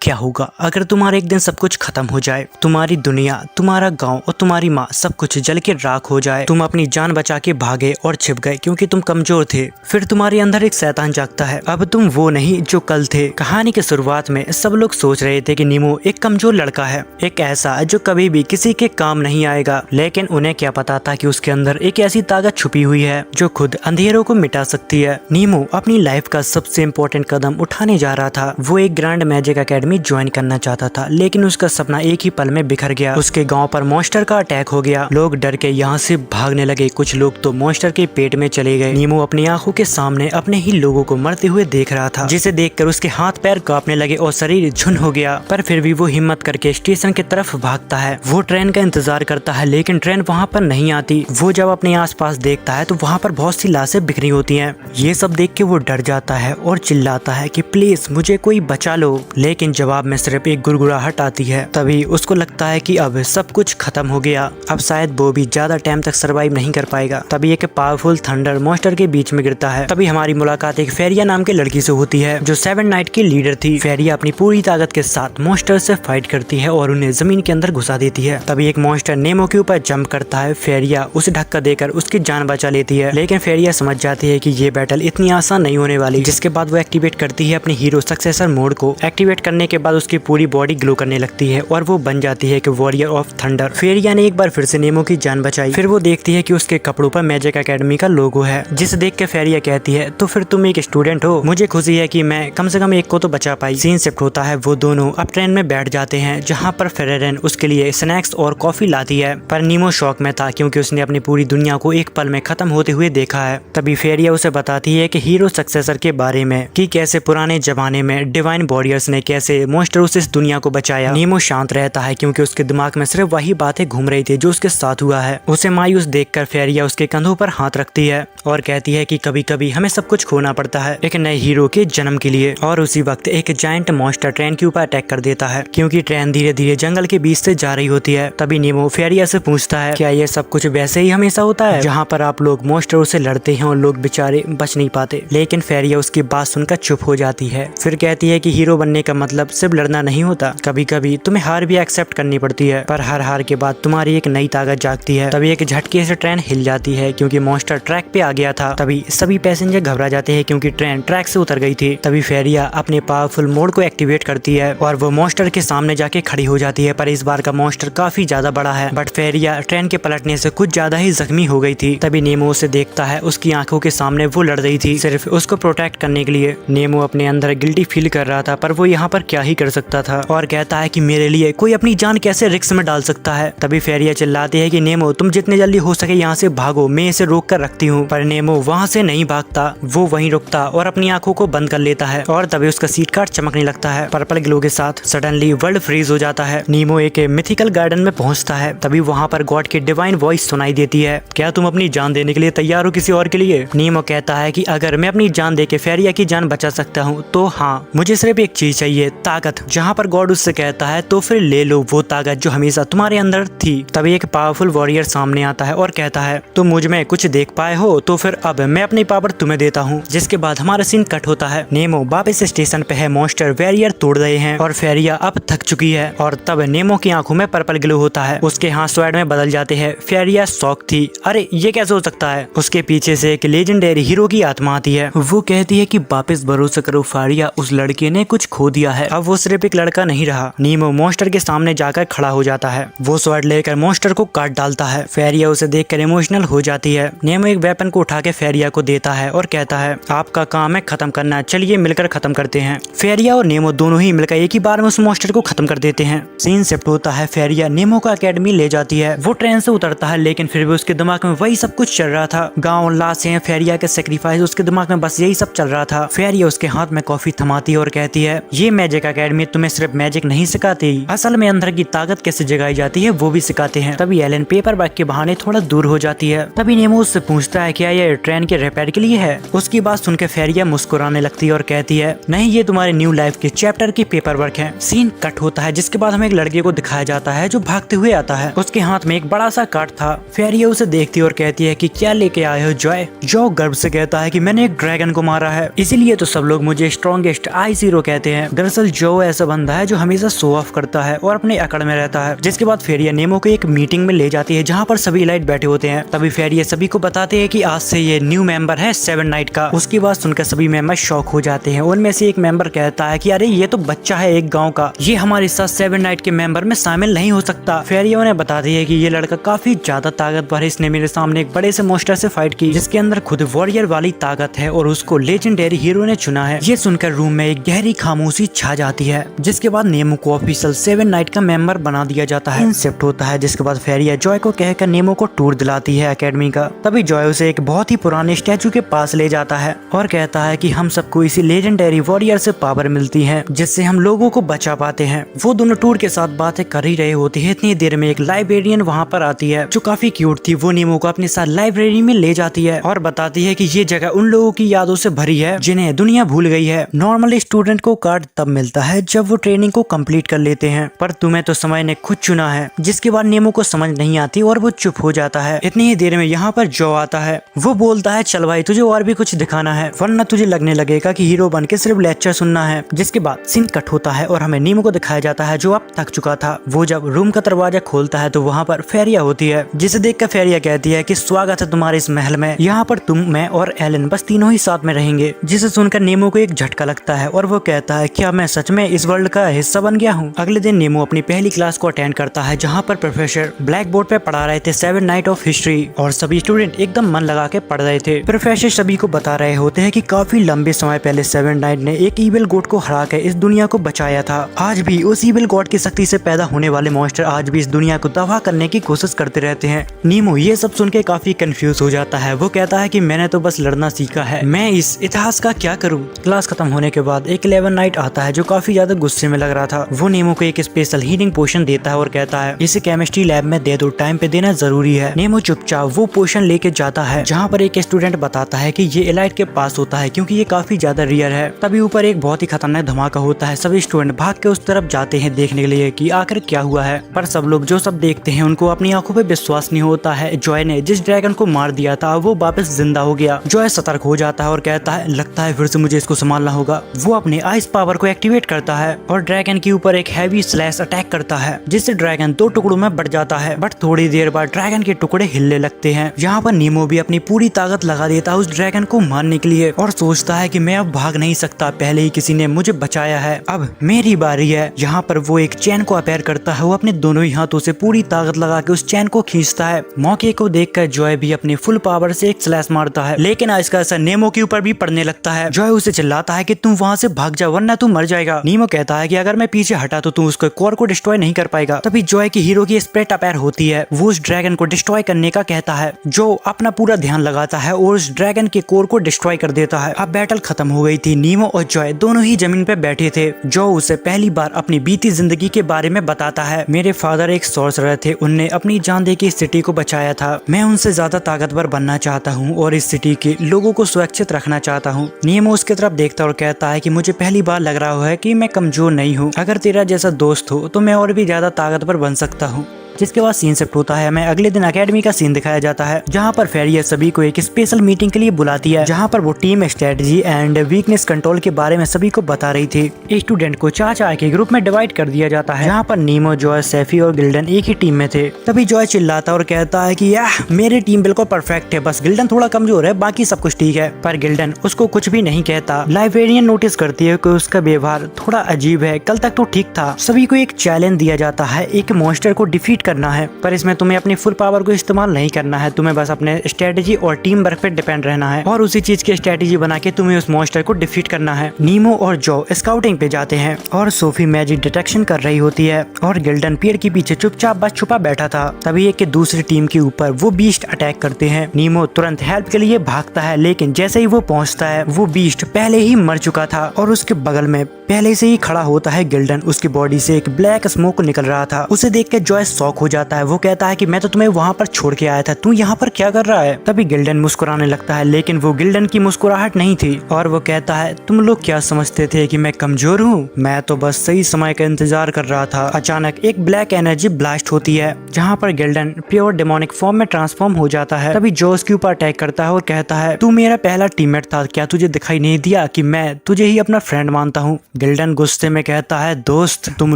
क्या होगा अगर तुम्हारा एक दिन सब कुछ खत्म हो जाए, तुम्हारी दुनिया, तुम्हारा गांव और तुम्हारी माँ सब कुछ जल के राख हो जाए। तुम अपनी जान बचा के भागे और छिप गए क्योंकि तुम कमजोर थे। फिर तुम्हारे अंदर एक शैतान जागता है। अब तुम वो नहीं जो कल थे। कहानी के शुरुआत में सब लोग सोच रहे थे कि नीमो एक कमजोर लड़का है, एक ऐसा जो कभी भी किसी के काम नहीं आएगा। लेकिन उन्हें क्या पता था कि उसके अंदर एक ऐसी ताकत छुपी हुई है जो खुद अंधेरों को मिटा सकती है। नीमो अपनी लाइफ का सबसे इम्पोर्टेंट कदम उठाने जा रहा था। वो एक ग्रैंड मैजिक एकेडमी ज्वाइन करना चाहता था, लेकिन उसका सपना एक ही पल में बिखर गया। उसके गांव पर मॉन्स्टर का अटैक हो गया। लोग डर के यहाँ से भागने लगे, कुछ लोग तो मॉन्स्टर के पेट में चले गए। नीमो अपनी आंखों के सामने अपने ही लोगों को मरते हुए देख रहा था, जिसे देखकर उसके हाथ पैर कांपने लगे और शरीर झुन हो गया। पर फिर भी वो हिम्मत करके स्टेशन की तरफ भागता है। वो ट्रेन का इंतजार करता है, लेकिन ट्रेन वहाँ पर नहीं आती। वो जब अपने आसपास देखता है तो वहाँ पर बहुत सी लाशें बिखरी होती हैं। ये सब देख के वो डर जाता है और चिल्लाता है कि प्लीज मुझे कोई बचा लो। लेकिन जवाब में सिर्फ एक गुड़गुड़ाहट आती है। तभी उसको लगता है कि अब सब कुछ खत्म हो गया, अब शायद वो भी ज्यादा टाइम तक सरवाइव नहीं कर पाएगा। तभी एक पावरफुल थंडर मॉन्स्टर के बीच में गिरता है। तभी हमारी मुलाकात एक फेरिया नाम के लड़की से होती है, जो 7 नाइट की लीडर थी। फेरिया अपनी पूरी ताकत के साथ मॉन्स्टर से फाइट करती है और उन्हें जमीन के अंदर घुसा देती है। तभी एक मॉन्स्टर नेमो के ऊपर जंप करता है। फेरिया उसे धक्का देकर उसकी जान बचा लेती है, लेकिन फेरिया समझ जाती है कि ये बैटल इतनी आसान नहीं होने वाली। जिसके बाद वो एक्टिवेट करती है अपने हीरो सक्सेसर मोड को। एक्टिवेट करने के बाद उसकी पूरी बॉडी ग्लो करने लगती है और वो बन जाती है कि वॉरियर ऑफ थंडर। फेरिया ने एक बार फिर से नेमो की जान बचाई। फिर वो देखती है कि उसके कपड़ों पर मैजिक एकेडमी का लोगो है, जिसे देख के फेरिया कहती है तो फिर तुम एक स्टूडेंट हो। मुझे खुशी है कि मैं कम से कम एक को तो बचा पाई। सीन शिफ्ट होता है। वो दोनों अब ट्रेन में बैठ जाते हैं, जहाँ पर फेरेरन उसके लिए स्नैक्स और कॉफी लाती है। पर नीमो शॉक में था क्योंकि उसने अपनी पूरी दुनिया को एक पल में खत्म होते हुए देखा है। तभी फेरिया उसे बताती है कि हीरो सक्सेसर के बारे में, कि कैसे पुराने जमाने में डिवाइन वॉरियर्स ने कैसे मॉन्स्टरों से इस दुनिया को बचाया। नीमो शांत रहता है क्योंकि उसके दिमाग में सिर्फ वही बातें घूम रही थी जो उसके साथ हुआ है। उसे मायूस देखकर फेरिया उसके कंधों पर हाथ रखती है और कहती है कि कभी कभी हमें सब कुछ खोना पड़ता है एक नए हीरो के जन्म के लिए। और उसी वक्त एक जायंट मॉन्स्टर ट्रेन के ऊपर अटैक कर देता है, क्योंकि ट्रेन धीरे धीरे जंगल के बीच से जा रही होती है। तभी नीमो फेरिया से पूछता है, क्या ये सब कुछ वैसे ही हमेशा होता है, जहाँ पर आप लोग मॉन्स्टरों से लड़ते हैं और लोग बेचारे बच नहीं पाते। लेकिन फेरिया उसकी बात सुनकर चुप हो जाती है। फिर कहती है कि हीरो बनने का मतलब सिर्फ लड़ना नहीं होता, कभी कभी तुम्हें हार भी एक्सेप्ट करनी पड़ती है। पर हर हार के बाद तुम्हारी एक नई ताकत जागती है। तभी एक झटके से ट्रेन हिल जाती है क्योंकि मॉन्स्टर ट्रैक पे आ गया था। तभी सभी पैसेंजर घबरा जाते हैं क्योंकि ट्रेन ट्रैक से उतर गई थी। तभी फेरिया अपने पावरफुल मोड को एक्टिवेट करती है और वो मॉन्स्टर के सामने जाके खड़ी हो जाती है। पर इस बार का मॉन्स्टर काफी ज्यादा बड़ा है, बट फेरिया ट्रेन के पलटने से कुछ ज्यादा ही जख्मी हो गई थी। तभी नेमो उसे देखता है। उसकी आंखों के सामने वो लड़ रही थी सिर्फ उसको प्रोटेक्ट करने के लिए। नेमो अपने अंदर गिल्टी फील कर रहा था, पर वो यहाँ पर क्या ही कर सकता था, और कहता है कि मेरे लिए कोई अपनी जान कैसे रिस्क में डाल सकता है। तभी फेरिया चिल्लाती है कि नेमो तुम जितने जल्दी हो सके यहाँ से भागो, मैं इसे रोक कर रखती हूँ। पर नेमो वहाँ से नहीं भागता, वो वहीं रुकता और अपनी आंखों को बंद कर लेता है। और तभी उसका सीट कार्ड चमकने लगता है पर्पल ग्लो के साथ। सडनली वर्ल्ड फ्रीज हो जाता है। नीमो एक मिथिकल गार्डन में पहुँचता है। तभी वहाँ पर गॉड की डिवाइन वॉइस सुनाई देती है, क्या तुम अपनी जान देने के लिए तैयार हो किसी और के लिए? नीमो कहता है कि अगर मैं अपनी जान देके फेरिया की जान बचा सकता हूँ तो हाँ, मुझे सिर्फ एक चीज चाहिए, ताकत। जहाँ पर गॉड उससे कहता है तो फिर ले लो वो ताकत जो हमेशा तुम्हारे अंदर थी। तभी एक पावरफुल वॉरियर सामने आता है और कहता है तुम मुझ में कुछ देख पाए हो तो फिर अब मैं अपनी पावर तुम्हें देता हूँ। जिसके बाद हमारा सीन कट होता है। नेमो वापस स्टेशन पे है। मॉन्स्टर बैरियर तोड़ रहे हैं और फेरिया अब थक चुकी है। और तब नेमो की आंखों में पर्पल ग्लो होता है। उसके हाथ स्वैड में बदल जाते हैं। फेरिया शॉक थी, अरे ये कैसे हो सकता है। उसके पीछे से एक लेजेंडरी हीरो की आत्मा आती है। वो कहती है कि वापस भरोसा करो फेरिया, उस लड़के ने कुछ खो दिया है, अब वो सिर्फ एक लड़का नहीं रहा। नीमो मॉन्स्टर के सामने जाकर खड़ा हो जाता है। वो स्वॉर्ड लेकर मॉन्स्टर को काट डालता है। फेरिया उसे देखकर इमोशनल हो जाती है। नेमो एक वेपन को उठा के फेरिया को देता है और कहता है आपका काम है खत्म करना, चलिए मिलकर खत्म करते हैं। फेरिया और नेमो दोनों ही मिलकर एक ही बार में उस मॉन्स्टर को खत्म कर देते हैं। सीन शिफ्ट होता है। फेरिया नेमो को एकेडमी ले जाती है। वो ट्रेन से उतरता है, लेकिन फिर भी उसके दिमाग में वही सब कुछ चल रहा था। गाँव, लाशें, फेरिया के सेक्रीफाइस, उसके दिमाग में बस यही सब चल रहा था। फेरिया उसके हाथ में कॉफी थमाती है और कहती है ये मैजिक एकेडमी तुम्हें सिर्फ मैजिक नहीं सिखाती, असल में अंदर की ताकत कैसे जगाई जाती है वो भी सिखाते हैं। तभी एलन पेपर बैग के बहाने थोड़ा दूर हो जाती है। तभी नेमो उससे पूछता है क्या ये ट्रेन के रिपेयर के लिए है। उसकी बात सुनकर फेरिया मुस्कुराने लगती है और कहती है नहीं, ये तुम्हारे न्यू लाइफ के चैप्टर की पेपर वर्क है। सीन कट होता है, जिसके बाद हमें एक लड़के को दिखाया जाता है जो भागते हुए आता है। उसके हाथ में एक बड़ा सा कार्ड था। फेरिया उसे देखती है और कहती है कि क्या लेके आए हो जॉय। जो गर्व से कहता है कि मैंने एक ड्रैगन को मारा है, इसीलिए तो सब लोग मुझे स्ट्रॉन्गेस्ट आई जीरो कहते हैं। दरअसल जो ऐसा बंदा है जो हमेशा शो ऑफ करता है और अपने अकड़ में रहता है। जिसके बाद फेरिया नेमो को एक मीटिंग में ले जाती है जहाँ पर सभी इलाइट बैठे होते हैं। तभी फेरिया सभी को बताते हैं कि आज से ये न्यू मेंबर है सेवन नाइट का। उसकी बात सुनकर सभी मेंबर शॉक हो जाते हैं। उनमें से एक मेंबर कहता है कि अरे ये तो बच्चा है एक गाँव का, ये हमारे साथ सेवन नाइट के मेंबर में शामिल नहीं हो सकता। फेरिया उन्हें बताती है कि ये लड़का काफी ज्यादा ताकतवर है, इसने मेरे सामने एक बड़े से मॉन्स्टर से फाइट की जिसके अंदर खुद वॉरियर वाली ताकत है और उसको लेजेंडरी हीरो ने चुना है। ये सुनकर रूम में एक गहरी खामोशी छा जाती है। जिसके बाद नेमो को ऑफिशियल सेवन नाइट का मेंबर बना दिया जाता है। इंसेप्ट होता है। जिसके बाद फेरिया जॉय को कहकर नेमो को टूर दिलाती है एकेडमी का। तभी जॉय उसे एक बहुत ही पुराने स्टैचू के पास ले जाता है और कहता है कि हम सबको इसी लेजेंडरी वॉरियर से पावर मिलती है जिससे हम लोगों को बचा पाते हैं। वो दोनों टूर के साथ बातें कर ही रहे होते हैं, इतनी देर में एक लाइब्रेरियन वहाँ पर आती है जो काफी क्यूट थी। वो नेमो को अपने साथ लाइब्रेरी में ले जाती है और बताती है कि ये जगह उन लोगों की यादों से भरी है जिन्हें दुनिया भूल गई है। नॉर्मली स्टूडेंट को कार्ड तब मिलता है जब वो ट्रेनिंग को कंप्लीट कर लेते हैं, पर तुम्हें तो समय ने खुद चुना है। जिसके बाद नेमो को समझ नहीं आती और वो चुप हो जाता है। इतनी ही देर में यहाँ पर जो आता है। वो बोलता है चल भाई तुझे और भी कुछ दिखाना है वरना तुझे लगने लगेगा कि हीरो बन के सिर्फ लेक्चर सुनना है। जिसके बाद सीन कट होता है और हमें नेमो को दिखाया जाता है जो अब थक चुका था। वो जब रूम का दरवाजा खोलता है तो वहाँ पर फेरिया होती है जिसे देखकर फेरिया कहती है कि स्वागत है तुम्हारे इस महल में, यहाँ पर तुम, मैं और एलन बस तीनों ही साथ में रहेंगे। जिसे सुनकर नेमो को एक झटका लगता है और वो कहता है क्या मैं सच में इस वर्ल्ड का हिस्सा बन गया हूँ। अगले दिन नेमो अपनी पहली क्लास को अटेंड करता है जहाँ पर प्रोफेसर ब्लैक बोर्ड पे पढ़ा रहे थे सेवन नाइट ऑफ हिस्ट्री और सभी स्टूडेंट एकदम मन लगा के पढ़ रहे थे। प्रोफेसर सभी को बता रहे होते हैं कि काफी लंबे समय पहले सेवन नाइट ने एक ईविल गॉड को हरा कर इस दुनिया को बचाया था। आज भी उस ईविल गॉड की शक्ति से पैदा होने वाले मॉन्स्टर आज भी इस दुनिया को तबाह करने की कोशिश करते रहते हैं। नेमो ये सब सुन के काफी कंफ्यूज हो जाता है। वो कहता है कि मैंने तो बस लड़ना सीखा है, मैं इस इतिहास का क्या करूं। क्लास खत्म होने के बाद एक 11 नाइट आता है जो काफी ज्यादा गुस्से में लग रहा था। वो नेमो को एक स्पेशल हीलिंग पोशन देता है और कहता है इसे केमिस्ट्री लैब में दे दो, टाइम पे देना जरूरी है। नेमो चुपचाप वो पोशन लेके जाता है जहाँ पर एक स्टूडेंट बताता है कि ये एलाइट के पास होता है क्योंकि ये काफी ज्यादा रियर है। तभी ऊपर एक बहुत ही खतरनाक धमाका होता है। सभी स्टूडेंट भाग के उस तरफ जाते हैं देखने के लिए कि आखिर क्या हुआ है, पर सब लोग जो सब देखते हैं उनको अपनी आंखों पे विश्वास नहीं होता है। जॉय ने जिस ड्रैगन को मार दिया था वो वापस जिंदा हो गया। जॉय सतर्क हो जाता है और कहता है लगता है फिर से मुझे इसको संभालना होगा। वो अपने आइस पावर को एक्टिवेट करता है और ड्रैगन के ऊपर एक हैवी स्लैश अटैक करता है जिससे ड्रैगन 2 टुकड़ों में बढ़ जाता है। बट थोड़ी देर बाद ड्रैगन के टुकड़े हिलने लगते हैं। यहाँ पर नेमो भी अपनी पूरी ताकत लगा देता है उस ड्रैगन को मारने के लिए और सोचता है कि मैं अब भाग नहीं सकता, पहले ही किसी ने मुझे बचाया है, अब मेरी बारी है। यहाँ पर वो एक चैन को अपेयर करता है। वो अपने दोनों ही हाथों से पूरी ताकत लगा के उस चैन को खींचता है। मौके को देखकर जॉय भी अपनी फुल पावर से एक स्लैश मारता है, लेकिन इसका असर नेमो के ऊपर भी पड़ने लगता है। जॉय उसे चिल्लाता है कि तुम वहाँ से भाग जा वरना तू मर जाएगा। नेमो कहता है कि अगर मैं पीछे हटा तो तू उसको कोर को डिस्ट्रॉय नहीं कर पाएगा। तभी जॉय की हीरो की स्प्रेट अपेयर होती है। वो उस ड्रैगन को डिस्ट्रॉय करने का कहता है, जो अपना पूरा ध्यान लगाता है और उस ड्रैगन के कोर को डिस्ट्रॉय कर देता है। अब बैटल खत्म हो गई थी। नेमो और जॉय दोनों ही जमीन पे बैठे थे। जो उसे पहली बार अपनी बीती जिंदगी के बारे में बताता है। मेरे फादर एक सॉर्सरर थे, उनने अपनी जान दे के इस सिटी को बचाया था। मैं उनसे ज्यादा ताकतवर बनना चाहता हूँ और इस सिटी के लोगों को सुरक्षित रखना चाहता हूँ। नेमो उसके तरफ देखता और कहता है कि मुझे पहली बार लग रहा है कि मैं कमजोर नहीं हूँ। अगर तेरा जैसा दोस्त हो तो मैं और भी ज्यादा ताकतवर बन सकता हूँ। जिसके बाद सीन शिफ्ट होता है। हमें अगले दिन एकेडमी का सीन दिखाया जाता है जहाँ पर फेरिया सभी को एक स्पेशल मीटिंग के लिए बुलाती है जहाँ पर वो team strategy and weakness control के बारे में सभी को बता रही थी। स्टूडेंट को 4 के ग्रुप में डिवाइड कर दिया जाता है जहाँ पर नेमो, जॉय, सैफी और गिल्डन एक ही टीम में थे। तभी जॉय चिल्लाता और कहता है कि याह मेरी टीम बिल्कुल परफेक्ट है, बस गिल्डन थोड़ा कमजोर है, बाकी सब कुछ ठीक है। पर गिल्डन उसको कुछ भी नहीं कहता। लाइब्रेरियन नोटिस करती है कि उसका व्यवहार थोड़ा अजीब है, कल तक तो ठीक था। सभी को एक चैलेंज दिया जाता है, एक मॉन्स्टर को डिफीट करना है, पर इसमें तुम्हें अपनी फुल पावर को इस्तेमाल नहीं करना है। तुम्हें बस अपने स्ट्रेटेजी और टीम वर्क पे डिपेंड रहना है और उसी चीज की स्ट्रेटेजी बना के तुम्हें उस मॉन्स्टर को डिफीट करना है। नीमो और जो स्काउटिंग पे जाते हैं और सोफी मैजिक डिटेक्शन कर रही होती है और गिल्डन पेड़ के पीछे चुपचाप बस छुपा बैठा था। तभी एक दूसरी टीम के ऊपर वो बीस्ट अटैक करते हैं। नीमो तुरंत हेल्प के लिए भागता है, लेकिन जैसे ही वो पहुंचता है वो बीस्ट पहले ही मर चुका था और उसके बगल में पहले से ही खड़ा होता है गिल्डन। उसकी बॉडी से एक ब्लैक स्मोक निकल रहा था। उसे देख के जॉय शॉक शॉक हो जाता है। वो कहता है कि मैं तो तुम्हें वहाँ पर छोड़ के आया था, तू यहाँ पर क्या कर रहा है। तभी गिल्डन मुस्कुराने लगता है, लेकिन वो गिल्डन की मुस्कुराहट नहीं थी और वो कहता है तुम लोग क्या समझते थे कि मैं कमजोर हूँ, मैं तो बस सही समय का इंतजार कर रहा था। अचानक एक ब्लैक एनर्जी ब्लास्ट होती है जहाँ पर गिल्डन प्योर डेमोनिक फॉर्म में ट्रांसफॉर्म हो जाता है। तभी जो उसके ऊपर अटैक करता है और कहता है तू मेरा पहला टीममेट था, क्या तुझे दिखाई नहीं दिया कि मैं तुझे ही अपना फ्रेंड मानता हूँ। गिल्डन गुस्से में कहता है दोस्त, तुम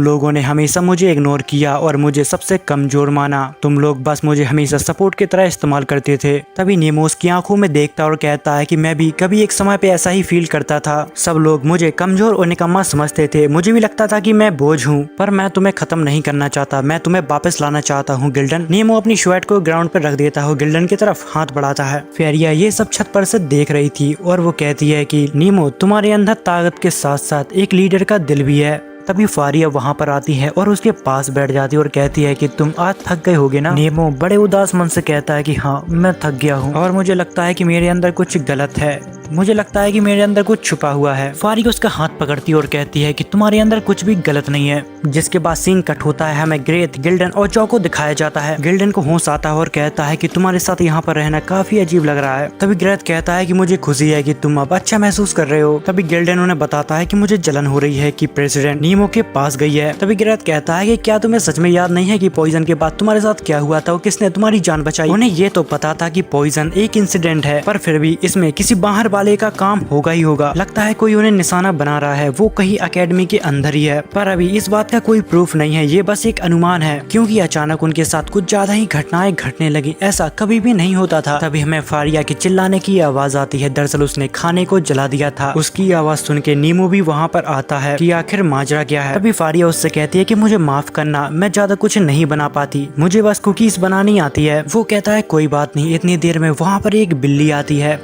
लोगों ने हमेशा मुझे इग्नोर किया और मुझे सबसे कमजोर माना, तुम लोग बस मुझे हमेशा सपोर्ट की तरह इस्तेमाल करते थे। तभी नेमो उसकी आंखों में देखता और कहता है कि मैं भी कभी एक समय पे ऐसा ही फील करता था, सब लोग मुझे कमजोर और निकम्मा समझते थे, मुझे भी लगता था कि मैं बोझ हूँ, पर मैं तुम्हें खत्म नहीं करना चाहता, मैं तुम्हें वापस लाना चाहता हूँ गिल्डन। नेमो अपनी शर्ट को ग्राउंड पर रख देता है, गिल्डन की तरफ हाथ बढ़ाता है। फेरिया ये सब छत पर से देख रही थी और वो कहती है कि नेमो तुम्हारे अंदर ताकत के साथ साथ एक लीडर का दिल भी है। तभी फारिया वहाँ पर आती है और उसके पास बैठ जाती है और कहती है कि तुम आज थक गए होगे ना। नेमो बड़े उदास मन से कहता है कि हाँ मैं थक गया हूँ और मुझे लगता है कि मेरे अंदर कुछ गलत है, मुझे लगता है कि मेरे अंदर कुछ छुपा हुआ है। फारिया उसका हाथ पकड़ती है और कहती है कि तुम्हारे अंदर कुछ भी गलत नहीं है। जिसके बाद सीन कट होता है, हमें ग्रेथ, गिल्डन और जॉ को दिखाया जाता है। गिल्डन को होश आता है और कहता है कि तुम्हारे साथ यहाँ पर रहना काफी अजीब लग रहा है। तभी ग्रेथ कहता है कि मुझे खुशी है कि तुम अब अच्छा महसूस कर रहे हो। तभी गिल्डन उन्हें बताता है कि मुझे जलन हो रही है कि प्रेसिडेंट नीमो के पास गई है। तभी ग्रेथ कहता है कि क्या तुम्हें सच में याद नहीं है कि पॉइजन के बाद तुम्हारे साथ क्या हुआ था और किसने तुम्हारी जान बचाई। उन्हें ये तो पता था कि पॉइजन एक इंसिडेंट है, पर फिर भी इसमें किसी बाहर वाले का काम होगा ही होगा। लगता है कोई उन्हें निशाना बना रहा है, वो कहीं एकेडमी के अंदर ही है, पर अभी इस बात का कोई प्रूफ नहीं है, ये बस एक अनुमान है, क्योंकि अचानक उनके साथ कुछ ज्यादा ही घटनाएं घटने लगी, ऐसा कभी भी नहीं होता था। तभी हमें फारिया की चिल्लाने की आवाज आती है, दरअसल उसने खाने को जला दिया था। उसकी आवाज सुन के नीमो भी वहाँ पर आता है कि आखिर माजरा क्या है। तभी फारिया उससे कहती है कि मुझे माफ करना, मैं ज्यादा कुछ नहीं बना पाती, मुझे बस कुकीज बनानी आती है। वो कहता है कोई बात नहीं। इतनी देर में वहाँ पर एक बिल्ली आती है।